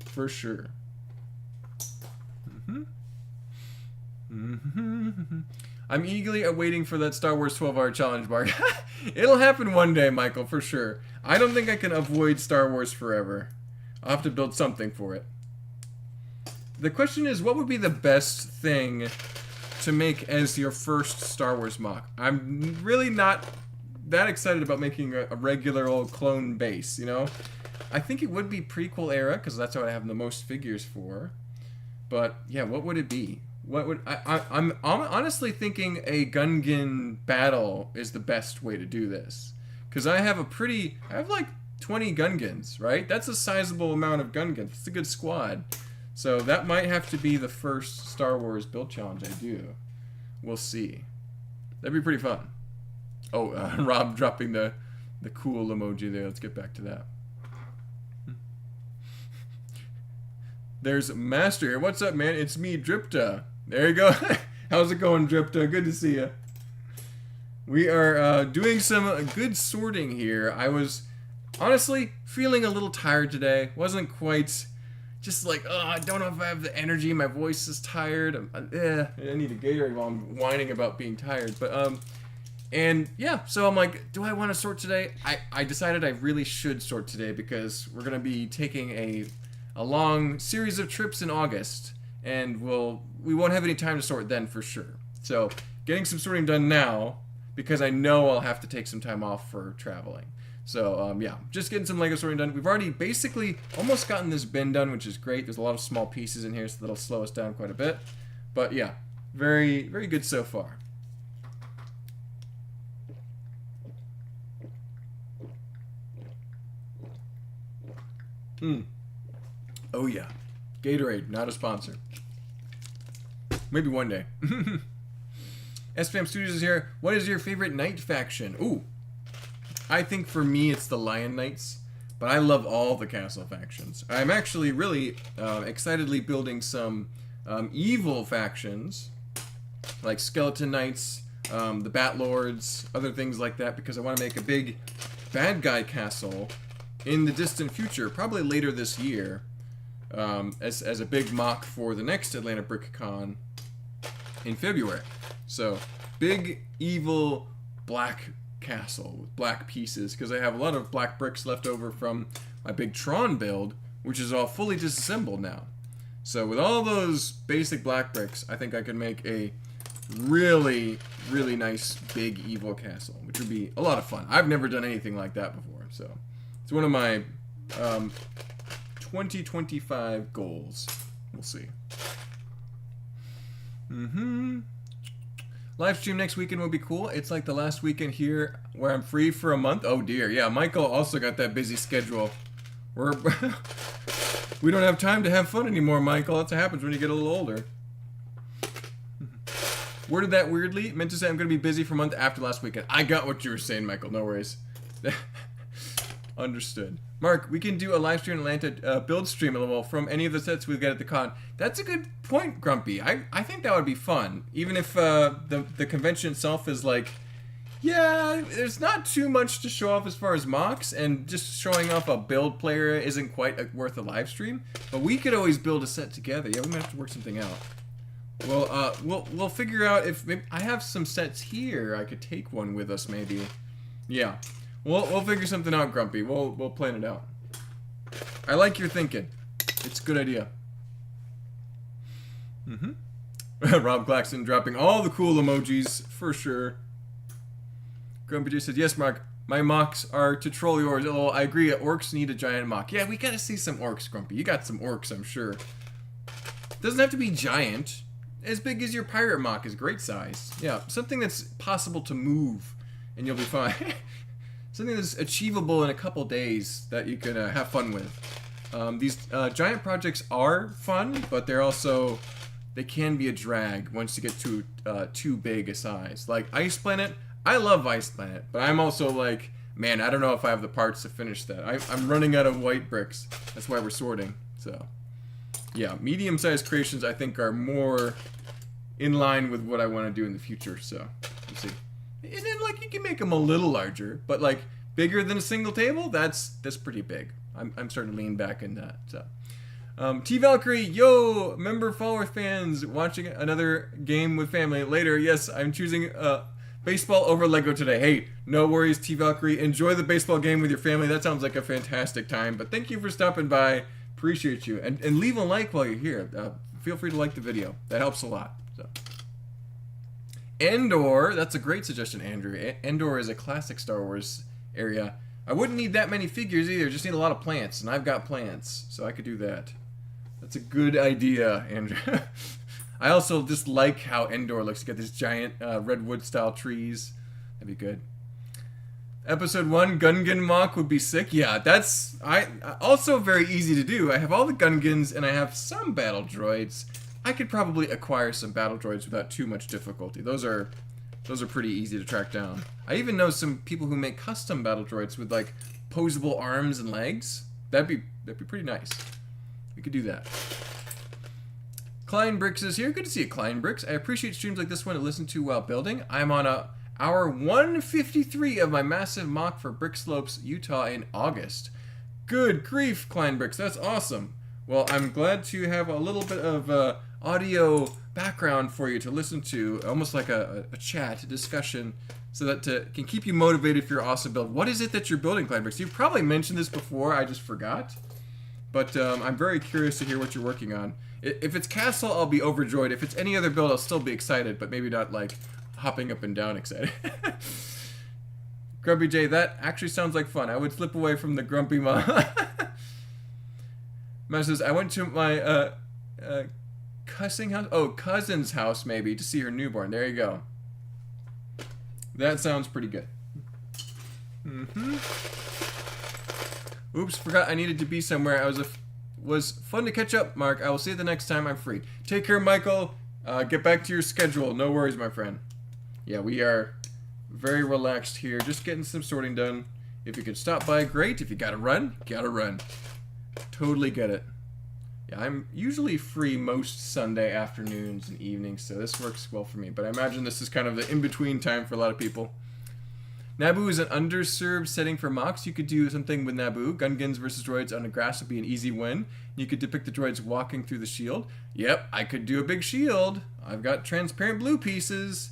For sure. I'm eagerly awaiting for that Star Wars 12-hour challenge, Mark. It'll happen one day, Michael, for sure. I don't think I can avoid Star Wars forever. I'll have to build something for it. The question is, what would be the best thing to make as your first Star Wars mock? I'm really not that excited about making a regular old clone base, you know? I think it would be prequel era, because that's what I have the most figures for. But, yeah, what would it be? What would I'm honestly thinking a Gungan battle is the best way to do this. Because I have like 20 Gungans, right? That's a sizable amount of Gungans. It's a good squad. So that might have to be the first Star Wars build challenge I do. We'll see. That'd be pretty fun. Oh, Rob dropping the cool emoji there. Let's get back to that. There's Master here. What's up, man? It's me, Dripta. There you go. How's it going, Dripta? Good to see you. We are doing some good sorting here. I was honestly feeling a little tired today. Wasn't quite just like, oh, I don't know if I have the energy. My voice is tired. I need a Gatorade while I'm whining about being tired. But and yeah, so I'm like, do I want to sort today? I decided I really should sort today because we're gonna be taking a long series of trips in August, and we won't have any time to sort then for sure. So getting some sorting done now because I know I'll have to take some time off for traveling. So yeah, just getting some Lego sorting done. We've already basically almost gotten this bin done, which is great. There's a lot of small pieces in here, so that'll slow us down quite a bit. But yeah, very, very good so far. Oh yeah, Gatorade, not a sponsor. Maybe one day. SPM Studios is here. What is your favorite knight faction? Ooh, I think for me it's the Lion Knights, but I love all the castle factions. I'm actually really excitedly building some evil factions, like Skeleton Knights, the Bat Lords, other things like that, because I want to make a big bad guy castle in the distant future, probably later this year, as a big mock for the next Atlanta BrickCon in February. So, big, evil, black castle with black pieces, because I have a lot of black bricks left over from my big Tron build, which is all fully disassembled now. So with all those basic black bricks, I think I can make a really, really nice, big, evil castle, which would be a lot of fun. I've never done anything like that before, so it's one of my 2025 goals. We'll see. Live stream next weekend will be cool. It's like the last weekend here where I'm free for a month. Oh dear, yeah, Michael also got that busy schedule. We don't have time to have fun anymore, Michael. That's what happens when you get a little older. Worded that weirdly. Meant to say I'm going to be busy for a month after last weekend. I got what you were saying, Michael. No worries. Understood. Mark, we can do a live stream in Atlanta build stream level from any of the sets we've got at the con. That's a good point, Grumpy. I think that would be fun. Even if the convention itself is like, yeah, there's not too much to show off as far as mocks, and just showing off a build player isn't quite worth a live stream. But we could always build a set together. Yeah, we might have to work something out. Well, we'll figure out if maybe I have some sets here. I could take one with us, maybe. Yeah. We'll figure something out, Grumpy. We'll plan it out. I like your thinking. It's a good idea. Rob Claxton dropping all the cool emojis for sure. Grumpy J said, "Yes, Mark. My mocks are to troll yours. Oh, I agree. Orcs need a giant mock. Yeah, we gotta see some orcs, Grumpy. You got some orcs, I'm sure. Doesn't have to be giant. As big as your pirate mock is great size. Yeah, something that's possible to move, and you'll be fine." Something that's achievable in a couple days that you can have fun with. These giant projects are fun, but they can be a drag once you get to too big a size. Like Ice Planet, I love Ice Planet, but I'm also like, man, I don't know if I have the parts to finish that. I'm running out of white bricks. That's why we're sorting. So, yeah, medium-sized creations I think are more in line with what I want to do in the future. So, we'll see. And then, like, you can make them a little larger, but, like, bigger than a single table, that's pretty big. I'm starting to lean back in that. So, T Valkyrie, yo, member, follower, fans, watching another game with family later. Yes, I'm choosing baseball over Lego today. Hey, no worries, T Valkyrie. Enjoy the baseball game with your family. That sounds like a fantastic time. But thank you for stopping by. Appreciate you. And leave a like while you're here. Feel free to like the video. That helps a lot. So. Endor, that's a great suggestion, Andrew. Endor is a classic Star Wars area. I wouldn't need that many figures either, just need a lot of plants, and I've got plants, so I could do that. That's a good idea, Andrew. I also just like how Endor looks. You got these giant redwood-style trees. That'd be good. Episode 1, Gungan mock would be sick. Yeah, that's also very easy to do. I have all the Gungans, and I have some battle droids. I could probably acquire some battle droids without too much difficulty. Those are pretty easy to track down. I even know some people who make custom battle droids with like posable arms and legs. That'd be pretty nice. We could do that. Klein Bricks is here. Good to see you, Klein Bricks. I appreciate streams like this one to listen to while building. I'm on hour 153 of my massive mock for Brick Slopes, Utah in August. Good grief, Klein Bricks. That's awesome. Well, I'm glad to have a little bit of audio background for you to listen to, almost like a chat, a discussion, so that can keep you motivated for your awesome build. What is it that you're building, Klein Bricks? You've probably mentioned this before, I just forgot. But I'm very curious to hear what you're working on. If it's Castle, I'll be overjoyed. If it's any other build, I'll still be excited, but maybe not like hopping up and down excited. Grumpy J, that actually sounds like fun. I would slip away from the grumpy mom. Matt says, I went to my cousin's house maybe to see her newborn. There you go. That sounds pretty good. Oops, forgot I needed to be somewhere. Was fun to catch up, Mark. I will see you the next time I'm free. Take care, Michael. Get back to your schedule. No worries, my friend. Yeah, we are very relaxed here. Just getting some sorting done. If you could stop by, great. If you gotta run, gotta run. Totally get it. Yeah, I'm usually free most Sunday afternoons and evenings, so this works well for me. But I imagine this is kind of the in-between time for a lot of people. Naboo is an underserved setting for mocks. You could do something with Naboo. Gungans versus droids on the grass would be an easy win. You could depict the droids walking through the shield. Yep, I could do a big shield. I've got transparent blue pieces.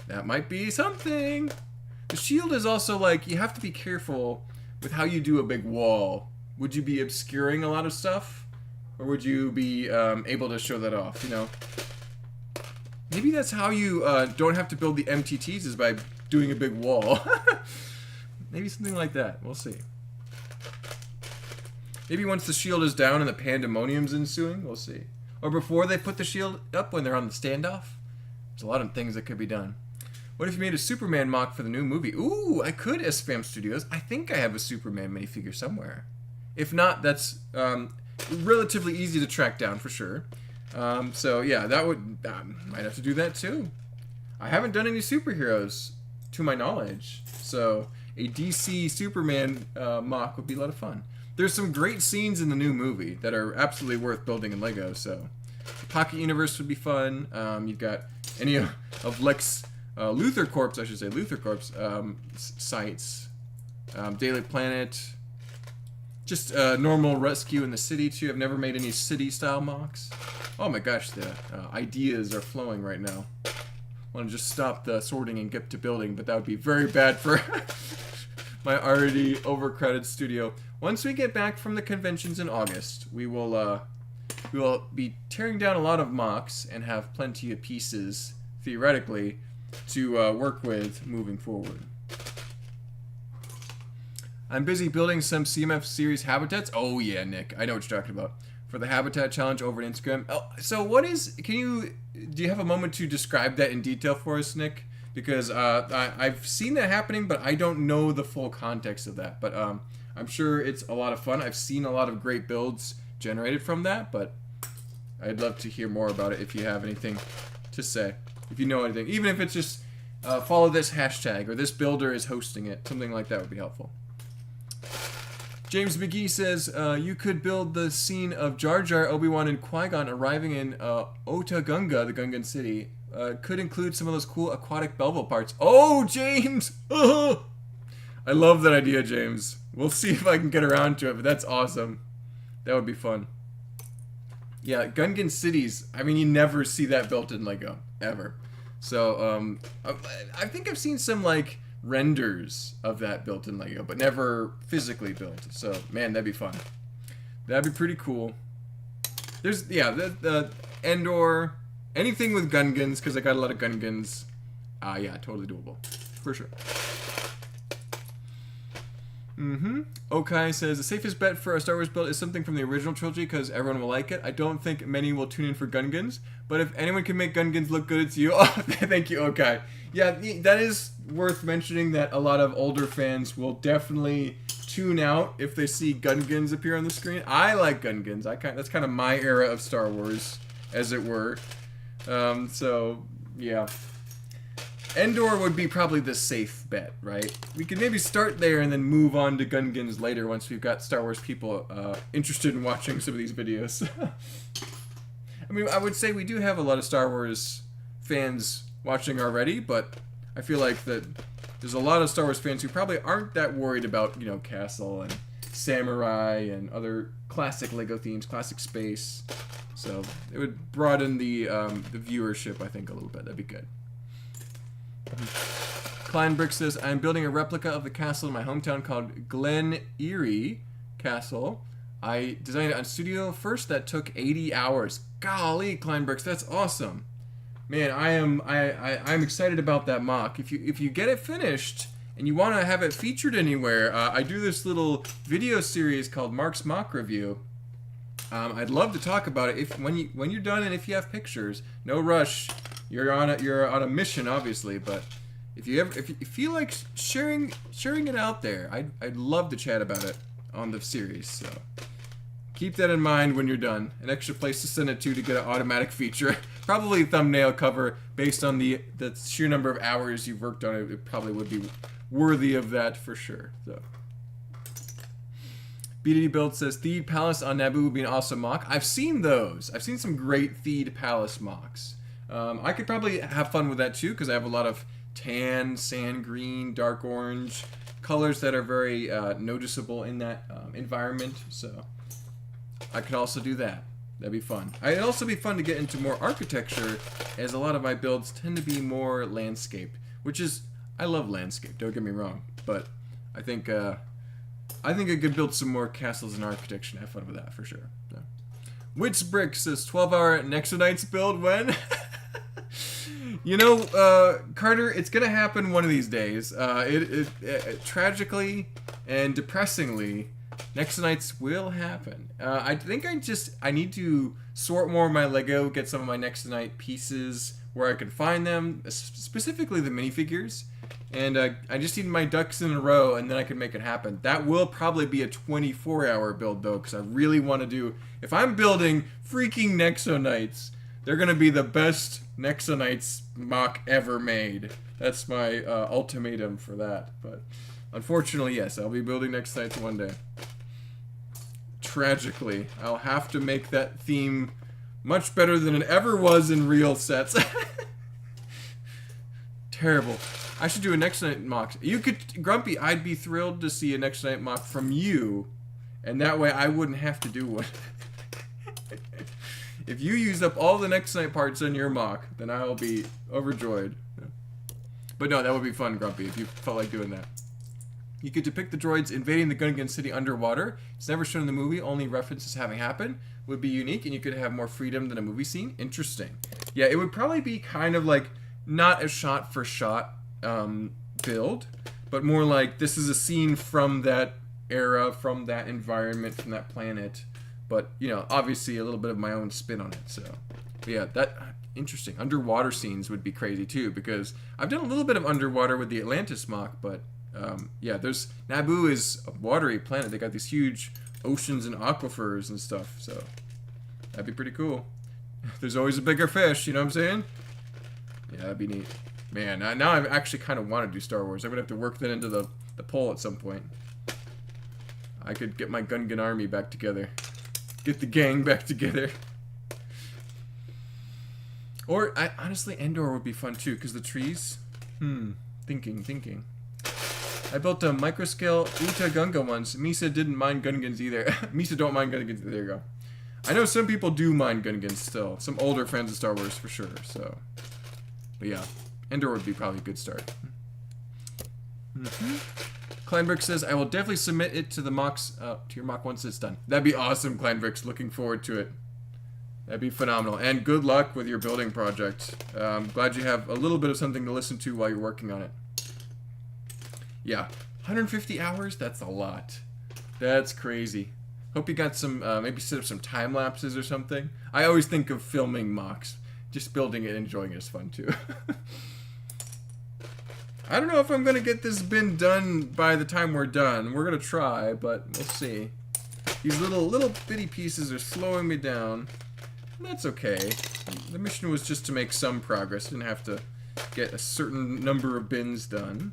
That might be something. The shield is also like, you have to be careful with how you do a big wall. Would you be obscuring a lot of stuff? Or would you be able to show that off, you know? Maybe that's how you don't have to build the MTTs, is by doing a big wall. Maybe something like that. We'll see. Maybe once the shield is down and the pandemonium's ensuing, we'll see. Or before they put the shield up when they're on the standoff. There's a lot of things that could be done. What if you made a Superman mock for the new movie? Ooh, I could as Spam Studios. I think I have a Superman minifigure somewhere. If not, that's relatively easy to track down for sure. So yeah, that would might have to do that too. I haven't done any superheroes to my knowledge, so a DC Superman mock would be a lot of fun. There's some great scenes in the new movie that are absolutely worth building in Lego. So the Pocket Universe would be fun. You've got any of Lex Luthor Corp's, I should say, Luthor Corp's sites, Daily Planet, just normal rescue in the city too. I've never made any city style mocks. Oh my gosh, the ideas are flowing right now. I want to just stop the sorting and get to building, but that would be very bad for my already overcrowded studio. Once we get back from the conventions in August, we will be tearing down a lot of mocks and have plenty of pieces, theoretically, to work with moving forward. I'm busy building some CMF series habitats. Oh yeah, Nick, I know what you're talking about. For the habitat challenge over on Instagram. Oh, so what is? Do you have a moment to describe that in detail for us, Nick? Because I've seen that happening, but I don't know the full context of that. But I'm sure it's a lot of fun. I've seen a lot of great builds generated from that, but I'd love to hear more about it if you have anything to say. If you know anything, even if it's just follow this hashtag or this builder is hosting it, something like that would be helpful. James McGee says, you could build the scene of Jar Jar, Obi-Wan, and Qui-Gon arriving in Ota Gunga, the Gungan city. Could include some of those cool aquatic Belleville parts. Oh, James! I love that idea, James. We'll see if I can get around to it, but that's awesome. That would be fun. Yeah, Gungan cities, I mean, you never see that built in Lego, ever. So, I think I've seen some, like, renders of that built in Lego, but never physically built. So, man, that'd be fun. That'd be pretty cool. There's, yeah, the Endor, anything with Gungans, because I got a lot of Gungans. Yeah, totally doable. For sure. Okay says, the safest bet for a Star Wars build is something from the original trilogy because everyone will like it. I don't think many will tune in for Gungans, but if anyone can make Gungans look good, it's you. Oh, thank you, okay. Yeah, that is worth mentioning that a lot of older fans will definitely tune out if they see Gungans appear on the screen. I like Gungans. That's kind of my era of Star Wars, as it were. So, yeah. Endor would be probably the safe bet, right? We could maybe start there and then move on to Gungans later once we've got Star Wars people interested in watching some of these videos. I mean, I would say we do have a lot of Star Wars fans watching already, but I feel like that there's a lot of Star Wars fans who probably aren't that worried about, you know, Castle and Samurai and other classic Lego themes, classic space. So it would broaden the viewership, I think, a little bit. That'd be good. Kleinbrick says, I'm building a replica of the castle in my hometown called Glen Erie Castle. I designed it on Studio First. That took 80 hours. Golly, Kleinbricks, that's awesome. Man, I'm excited about that mock. If you get it finished and you want to have it featured anywhere, I do this little video series called Mark's Mock Review. I'd love to talk about it when you're done and if you have pictures. No rush. You're on a mission, obviously, but if you feel like sharing it out there, I'd love to chat about it on the series. So keep that in mind when you're done. An extra place to send it to get an automatic feature. Probably a thumbnail cover based on the sheer number of hours you've worked on it. It probably would be worthy of that for sure. So. BDD Build says, Theed Palace on Naboo would be an awesome mock. I've seen those. I've seen some great Theed Palace mocks. I could probably have fun with that too because I have a lot of tan, sand green, dark orange colors that are very noticeable in that environment. So I could also do that. That'd be fun. It'd also be fun to get into more architecture as a lot of my builds tend to be more landscape, which is, I love landscape, don't get me wrong, but I think I could build some more castles and architecture and have fun with that for sure. So. Wits Brick says 12-hour Nexonites build when? You know, Carter, it's gonna happen one of these days. Tragically and depressingly, Nexonites will happen. I think I need to sort more of my Lego, get some of my Nexonite pieces where I can find them, specifically the minifigures. And I just need my ducks in a row, and then I can make it happen. That will probably be a 24-hour build, though, because I really want to do... If I'm building freaking Nexonites, they're going to be the best Nexonites mock ever made. That's my ultimatum for that. But unfortunately, yes, I'll be building Nexonites one day. Tragically, I'll have to make that theme much better than it ever was in real sets. Terrible. I should do a Nexonite mock. You could, Grumpy, I'd be thrilled to see a Nexonite mock from you, and that way I wouldn't have to do one. If you use up all the Nexonite parts in your mock, then I'll be overjoyed. But no, that would be fun, Grumpy, if you felt like doing that. You could depict the droids invading the Gungan city underwater. It's never shown in the movie, only references having happened. Would be unique, and you could have more freedom than a movie scene. Interesting. Yeah, it would probably be kind of like, not a shot-for-shot build, but more like this is a scene from that era, from that environment, from that planet. But, you know, obviously a little bit of my own spin on it, so. But yeah, that, interesting. Underwater scenes would be crazy, too, because I've done a little bit of underwater with the Atlantis mock, but, yeah, there's, Naboo is a watery planet. They got these huge oceans and aquifers and stuff, so that'd be pretty cool. There's always a bigger fish, you know what I'm saying? Yeah, that'd be neat. Man, now I actually kind of want to do Star Wars. I'm going to have to work that into the poll at some point. I could get my Gungan army back together. Get the gang back together. Or, honestly, Endor would be fun too, because the trees... Thinking. I built a microscale Uta Gunga once. Misa didn't mind Gungans either. Misa don't mind Gungans. There you go. I know some people do mind Gungans still. Some older fans of Star Wars for sure, so... But yeah, Endor would be probably a good start. Kleinbrick says, I will definitely submit it to the mocks, to your mock once it's done. That'd be awesome, Kleinbricks. Looking forward to it. That'd be phenomenal. And good luck with your building project. I'm glad you have a little bit of something to listen to while you're working on it. Yeah, 150 hours? That's a lot. That's crazy. Hope you got some, maybe set up some time lapses or something. I always think of filming mocks. Just building it and enjoying it is fun too. I don't know if I'm going to get this bin done by the time we're done. We're going to try, but we'll see. These little bitty pieces are slowing me down. And that's okay. The mission was just to make some progress. Didn't have to get a certain number of bins done.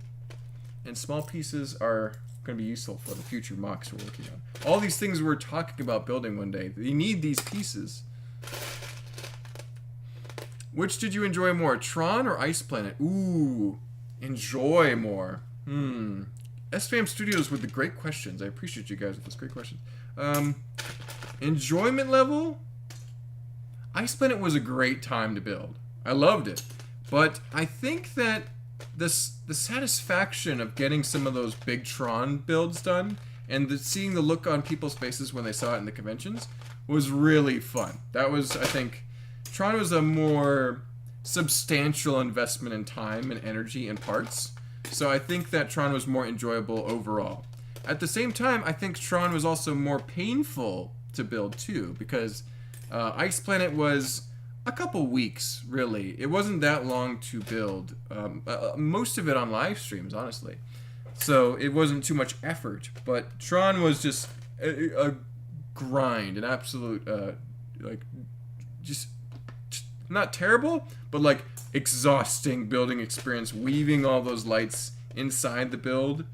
And small pieces are going to be useful for the future mocks we're working on. All these things we're talking about building one day. You need these pieces. Which did you enjoy more, Tron or Ice Planet? Ooh, enjoy more. SFAM Studios with the great questions. I appreciate you guys with those great questions. Enjoyment level? Ice Planet was a great time to build. I loved it. But I think that the satisfaction of getting some of those big Tron builds done and seeing the look on people's faces when they saw it in the conventions was really fun. That was, I think... Tron was a more substantial investment in time and energy and parts, so I think that Tron was more enjoyable overall. At the same time, I think Tron was also more painful to build too, because Ice Planet was a couple weeks, really. It wasn't that long to build, most of it on live streams, honestly. So it wasn't too much effort, but Tron was just a grind, an absolute, just... not terrible, but like exhausting building experience, weaving all those lights inside the build,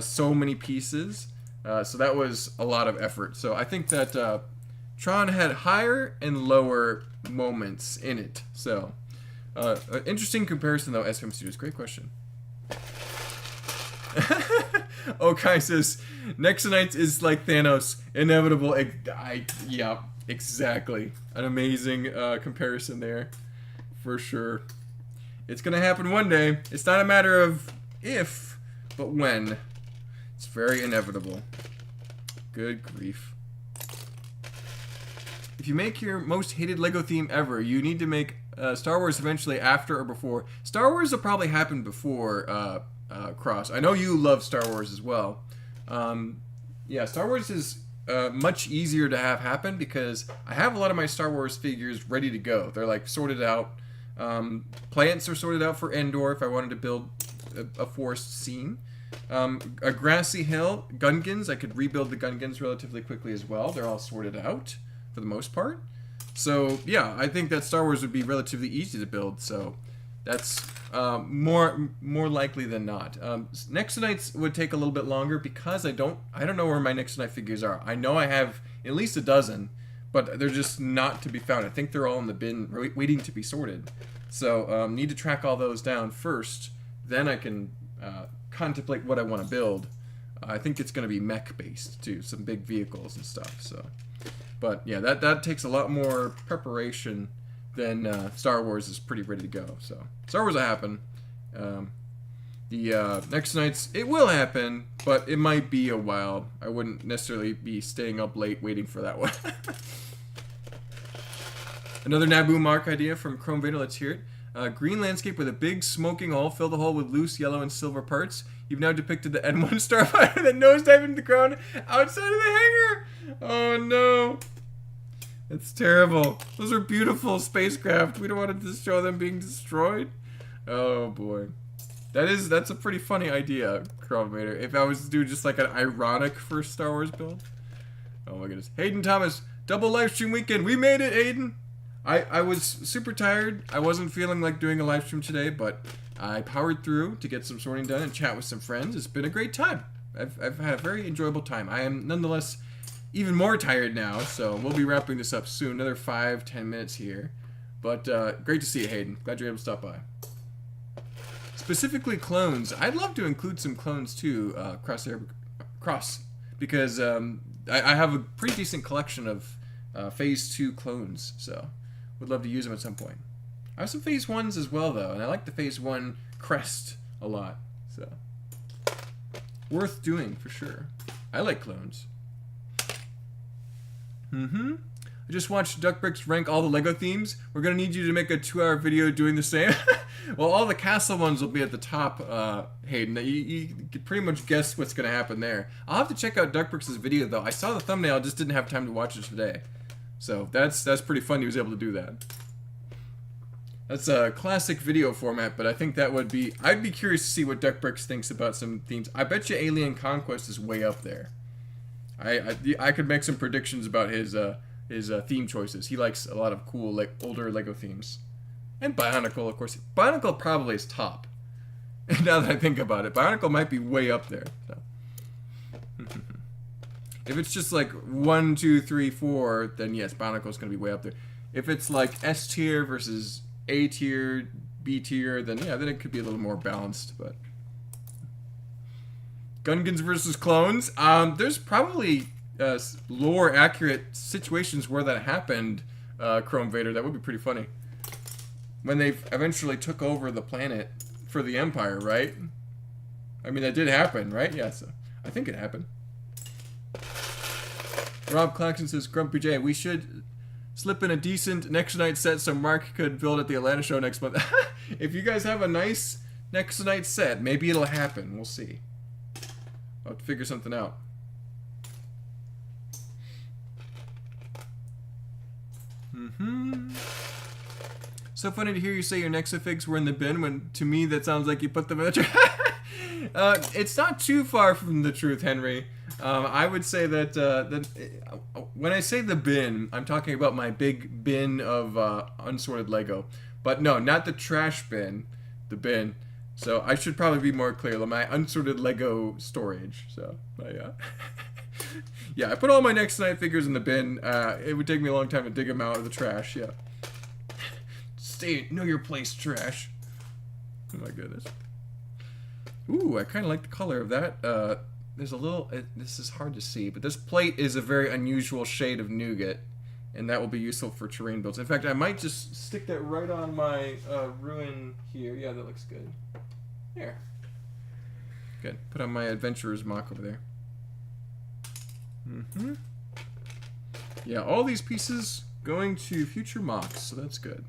so many pieces, so that was a lot of effort. So I think that Tron had higher and lower moments in it. So interesting comparison though. SFM Studios, great question. Okai says Nexonites is like Thanos, inevitable. Yeah. Exactly. An amazing comparison there, for sure. It's gonna happen one day. It's not a matter of if, but when. It's very inevitable. Good grief. If you make your most hated Lego theme ever, you need to make Star Wars eventually after or before. Star Wars will probably happen before Cross. I know you love Star Wars as well. Yeah, Star Wars is... much easier to have happen because I have a lot of my Star Wars figures ready to go. They're like sorted out. Plants are sorted out for Endor if I wanted to build a forest scene. A grassy hill. Gungans, I could rebuild the Gungans relatively quickly as well. They're all sorted out for the most part. So, yeah, I think that Star Wars would be relatively easy to build, so that's more likely than not. Nexonites would take a little bit longer because I don't know where my Nexonite figures are. I know I have at least a dozen, but they're just not to be found. I think they're all in the bin waiting to be sorted. So, need to track all those down first, then I can contemplate what I want to build. I think it's going to be mech-based, too, some big vehicles and stuff, so... But yeah, that takes a lot more preparation than Star Wars is pretty ready to go. So Star Wars will happen. The Nexonites, it will happen, but it might be a while. I wouldn't necessarily be staying up late waiting for that one. Another Naboo Mark idea from Chrome Vader. Let's hear it. Green landscape with a big smoking hole. Fill the hole with loose yellow and silver parts. You've now depicted the N1 starfighter that nosedived into the ground outside of the hangar. Oh no. It's terrible. Those are beautiful spacecraft. We don't want to show them being destroyed. Oh boy. That's a pretty funny idea, Chrome Vader. If I was to do just like an ironic first Star Wars build. Oh my goodness. Hayden Thomas, double live stream weekend. We made it, Hayden. I was super tired. I wasn't feeling like doing a live stream today, but I powered through to get some sorting done and chat with some friends. It's been a great time. I've had a very enjoyable time. I am nonetheless even more tired now, so we'll be wrapping this up soon. Another 5-10 minutes here. But great to see you, Hayden. Glad you're able to stop by. Specifically clones. I'd love to include some clones too, Cross, because I have a pretty decent collection of Phase 2 clones, so would love to use them at some point. I have some Phase 1s as well, though, and I like the Phase 1 crest a lot, so worth doing for sure. I like clones. I just watched Duckbricks rank all the Lego themes. We're gonna need you to make a 2-hour video doing the same. Well, all the castle ones will be at the top, Hayden. You can pretty much guess what's gonna happen there. I'll have to check out Duckbricks' video though. I saw the thumbnail, just didn't have time to watch it today. So that's pretty fun he was able to do that. That's a classic video format, but I think that would be... I'd be curious to see what Duckbricks thinks about some themes. I bet you Alien Conquest is way up there. I could make some predictions about his theme choices. He likes a lot of cool, like, older Lego themes. And Bionicle, of course. Bionicle probably is top. Now that I think about it, Bionicle might be way up there. So. If it's just like 1, 2, 3, 4, then yes, Bionicle's going to be way up there. If it's like S tier versus A tier, B tier, then yeah, then it could be a little more balanced. But Gungans versus clones. There's probably lore accurate situations where that happened, Chrome Vader. That would be pretty funny. When they eventually took over the planet for the Empire, right? I mean, that did happen, right? Yeah, so I think it happened. Rob Claxton says, Grumpy J, we should slip in a decent Nexonite set so Mark could build at the Atlanta show next month. If you guys have a nice Nexonite set, maybe it'll happen. We'll see. I'll have to figure something out. So funny to hear you say your Nexifigs were in the bin when, to me, that sounds like you put them in the trash. It's not too far from the truth, Henry. I would say that when I say the bin, I'm talking about my big bin of unsorted Lego. But no, not the trash bin, the bin. So I should probably be more clear. My unsorted Lego storage. So, yeah. Yeah, I put all my Nexonite figures in the bin. It would take me a long time to dig them out of the trash, yeah. Stay, know your place, trash. Oh my goodness. Ooh, I kind of like the color of that. There's a little, this is hard to see, but this plate is a very unusual shade of nougat, and that will be useful for terrain builds. In fact, I might just stick that right on my ruin here. Yeah, that looks good. There. Good. Put on my adventurer's mock over there. Yeah, all these pieces going to future mocks, so that's good.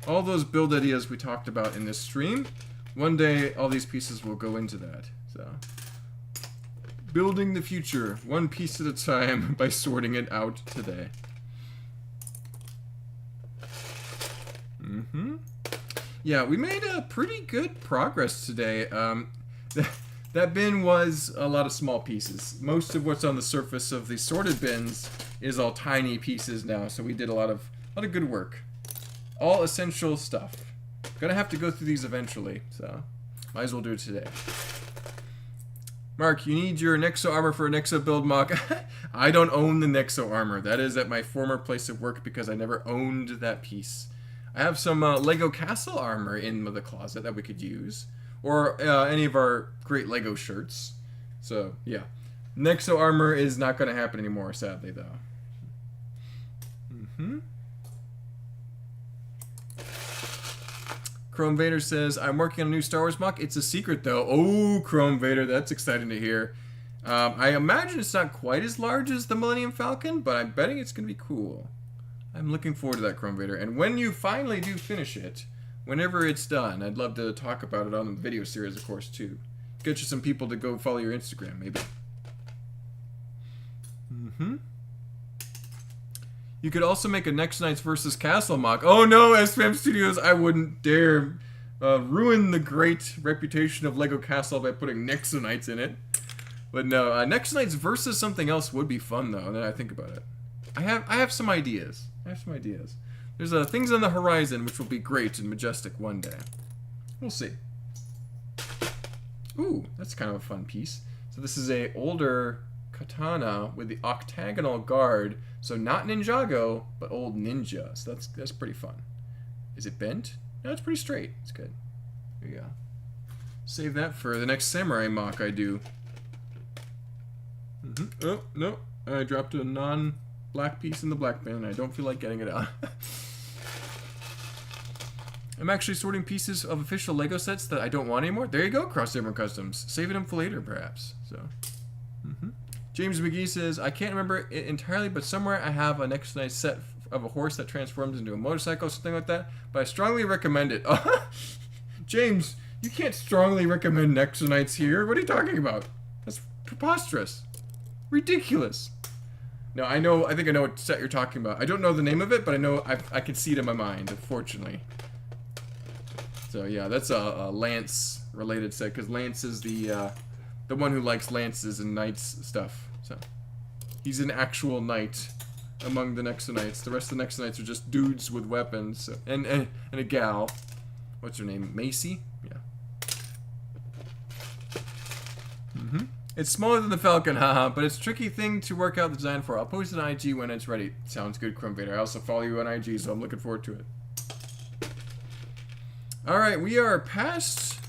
All those build ideas we talked about in this stream, one day all these pieces will go into that. So, building the future, one piece at a time by sorting it out today. Yeah, we made a pretty good progress today. That bin was a lot of small pieces. Most of what's on the surface of the sorted bins is all tiny pieces now, so we did a lot of good work. All essential stuff. Gonna have to go through these eventually, so might as well do it today. Mark, you need your Nexo armor for a Nexo build mock. I don't own the Nexo armor. That is at my former place of work because I never owned that piece. I have some Lego Castle armor in the closet that we could use. Or any of our great Lego shirts. So, yeah. Nexo armor is not going to happen anymore, sadly, though. Chrome Vader says, I'm working on a new Star Wars mock. It's a secret, though. Oh, Chrome Vader, that's exciting to hear. I imagine it's not quite as large as the Millennium Falcon, but I'm betting it's going to be cool. I'm looking forward to that, Chrome Vader. And when you finally do finish it, whenever it's done, I'd love to talk about it on the video series, of course, too. Get you some people to go follow your Instagram, maybe. You could also make a Next Knights versus Castle mock. Oh no, SPAM Studios, I wouldn't dare ruin the great reputation of Lego Castle by putting Nexo Knights in it. But no, Next Knights versus something else would be fun, though, now that I think about it. I have some ideas. There's things on the horizon which will be great and majestic one day. We'll see. Ooh, that's kind of a fun piece. So this is a older katana with the octagonal guard. So not Ninjago, but old ninja. So that's pretty fun. Is it bent? No, it's pretty straight. It's good. Here you go. Save that for the next samurai mock I do. Oh, no. I dropped a non-black piece in the black bin, and I don't feel like getting it out. I'm actually sorting pieces of official Lego sets that I don't want anymore. There you go, Crossover Customs. Saving them for later, perhaps. So, James McGee says, I can't remember it entirely, but somewhere I have a Next Nice set of a horse that transforms into a motorcycle, something like that. But I strongly recommend it. James, you can't strongly recommend Nexo Knights here. What are you talking about? That's preposterous. Ridiculous. No, I think I know what set you're talking about. I don't know the name of it, but I know I can see it in my mind, unfortunately. So yeah, that's a Lance related set, because Lance is the one who likes lances and knights stuff. So he's an actual knight among the Nexo Knights. The rest of the Nexo Knights are just dudes with weapons. So, and a gal. What's her name? Macy? Yeah. It's smaller than the Falcon, haha, but it's a tricky thing to work out the design for. I'll post it on IG when it's ready. Sounds good, Chrome Vader. I also follow you on IG, so I'm looking forward to it. Alright, we are past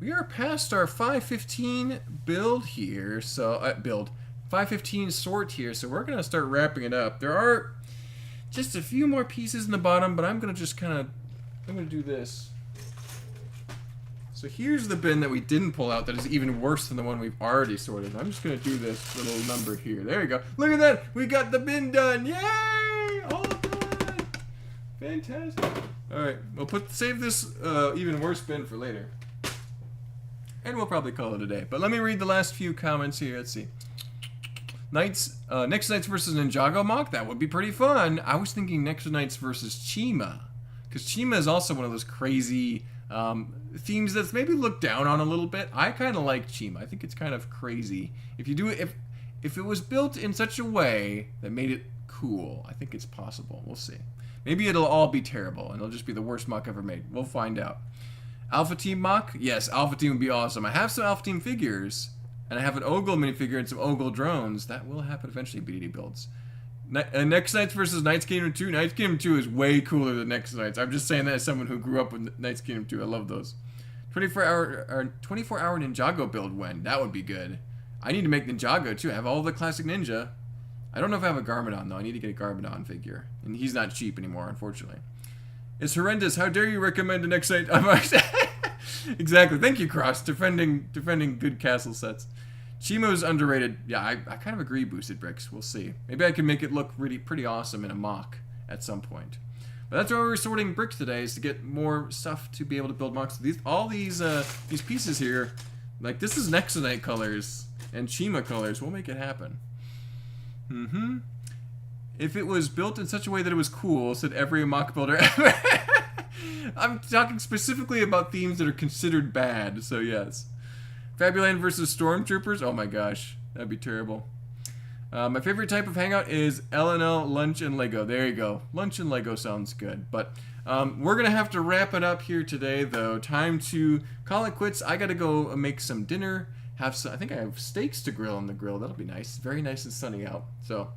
our 515 build here, so 515 sort here, so we're gonna start wrapping it up. There are just a few more pieces in the bottom, but I'm gonna do this. So here's the bin that we didn't pull out that is even worse than the one we've already sorted. I'm just gonna do this little number here. There you go. Look at that! We got the bin done! Yay! All done! Fantastic. Alright, we'll save this even worse bin for later. And we'll probably call it a day. But let me read the last few comments here. Let's see. Next Knights versus Ninjago mock? That would be pretty fun. I was thinking Next Knights versus Chima. Because Chima is also one of those crazy themes that's maybe looked down on a little bit. I kind of like Chima. I think it's kind of crazy. If you do it, if it was built in such a way that made it cool, I think it's possible. We'll see. Maybe it'll all be terrible, and it'll just be the worst mock ever made. We'll find out. Alpha Team mock? Yes, Alpha Team would be awesome. I have some Alpha Team figures, and I have an Ogle minifigure and some Ogle drones. That will happen eventually, BDD builds. Next Knights versus Knights Kingdom 2. Knights Kingdom 2 is way cooler than Next Knights. I'm just saying that as someone who grew up with Knights Kingdom 2. I love those. 24-hour Ninjago build when? That would be good. I need to make Ninjago too. I have all the classic ninja. I don't know if I have a Garmadon though. I need to get a Garmadon figure. And he's not cheap anymore, unfortunately. It's horrendous. How dare you recommend the Next Knight? Exactly. Thank you, Cross. Defending good castle sets. Chimo's underrated. Yeah, I kind of agree, Boosted Bricks. We'll see. Maybe I can make it look really pretty awesome in a mock at some point. But that's why we're sorting bricks today, is to get more stuff to be able to build mocks. All these pieces here, like this is Nexo Knight colors and Chima colors. We'll make it happen. If it was built in such a way that it was cool, said every mock builder ever. I'm talking specifically about themes that are considered bad, so yes. Fabuland versus Stormtroopers? Oh my gosh, that'd be terrible. My favorite type of hangout is L&L, Lunch, and Lego. There you go. Lunch and Lego sounds good. But we're going to have to wrap it up here today, though. Time to call it quits. I got to go make some dinner. I think I have steaks to grill on the grill. That'll be nice. Very nice and sunny out. So,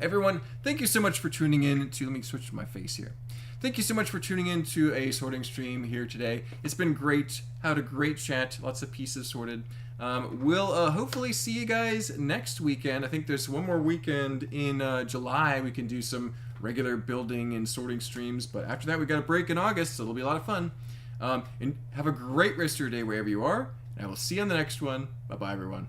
everyone, thank you so much for tuning in to... Let me switch to my face here. Thank you so much for tuning in to a sorting stream here today. It's been great. Had a great chat. Lots of pieces sorted. We'll hopefully see you guys next weekend. I think there's one more weekend in July. We can do some regular building and sorting streams. But after that, we got a break in August, so it'll be a lot of fun. And have a great rest of your day wherever you are. And I will see you on the next one. Bye-bye, everyone.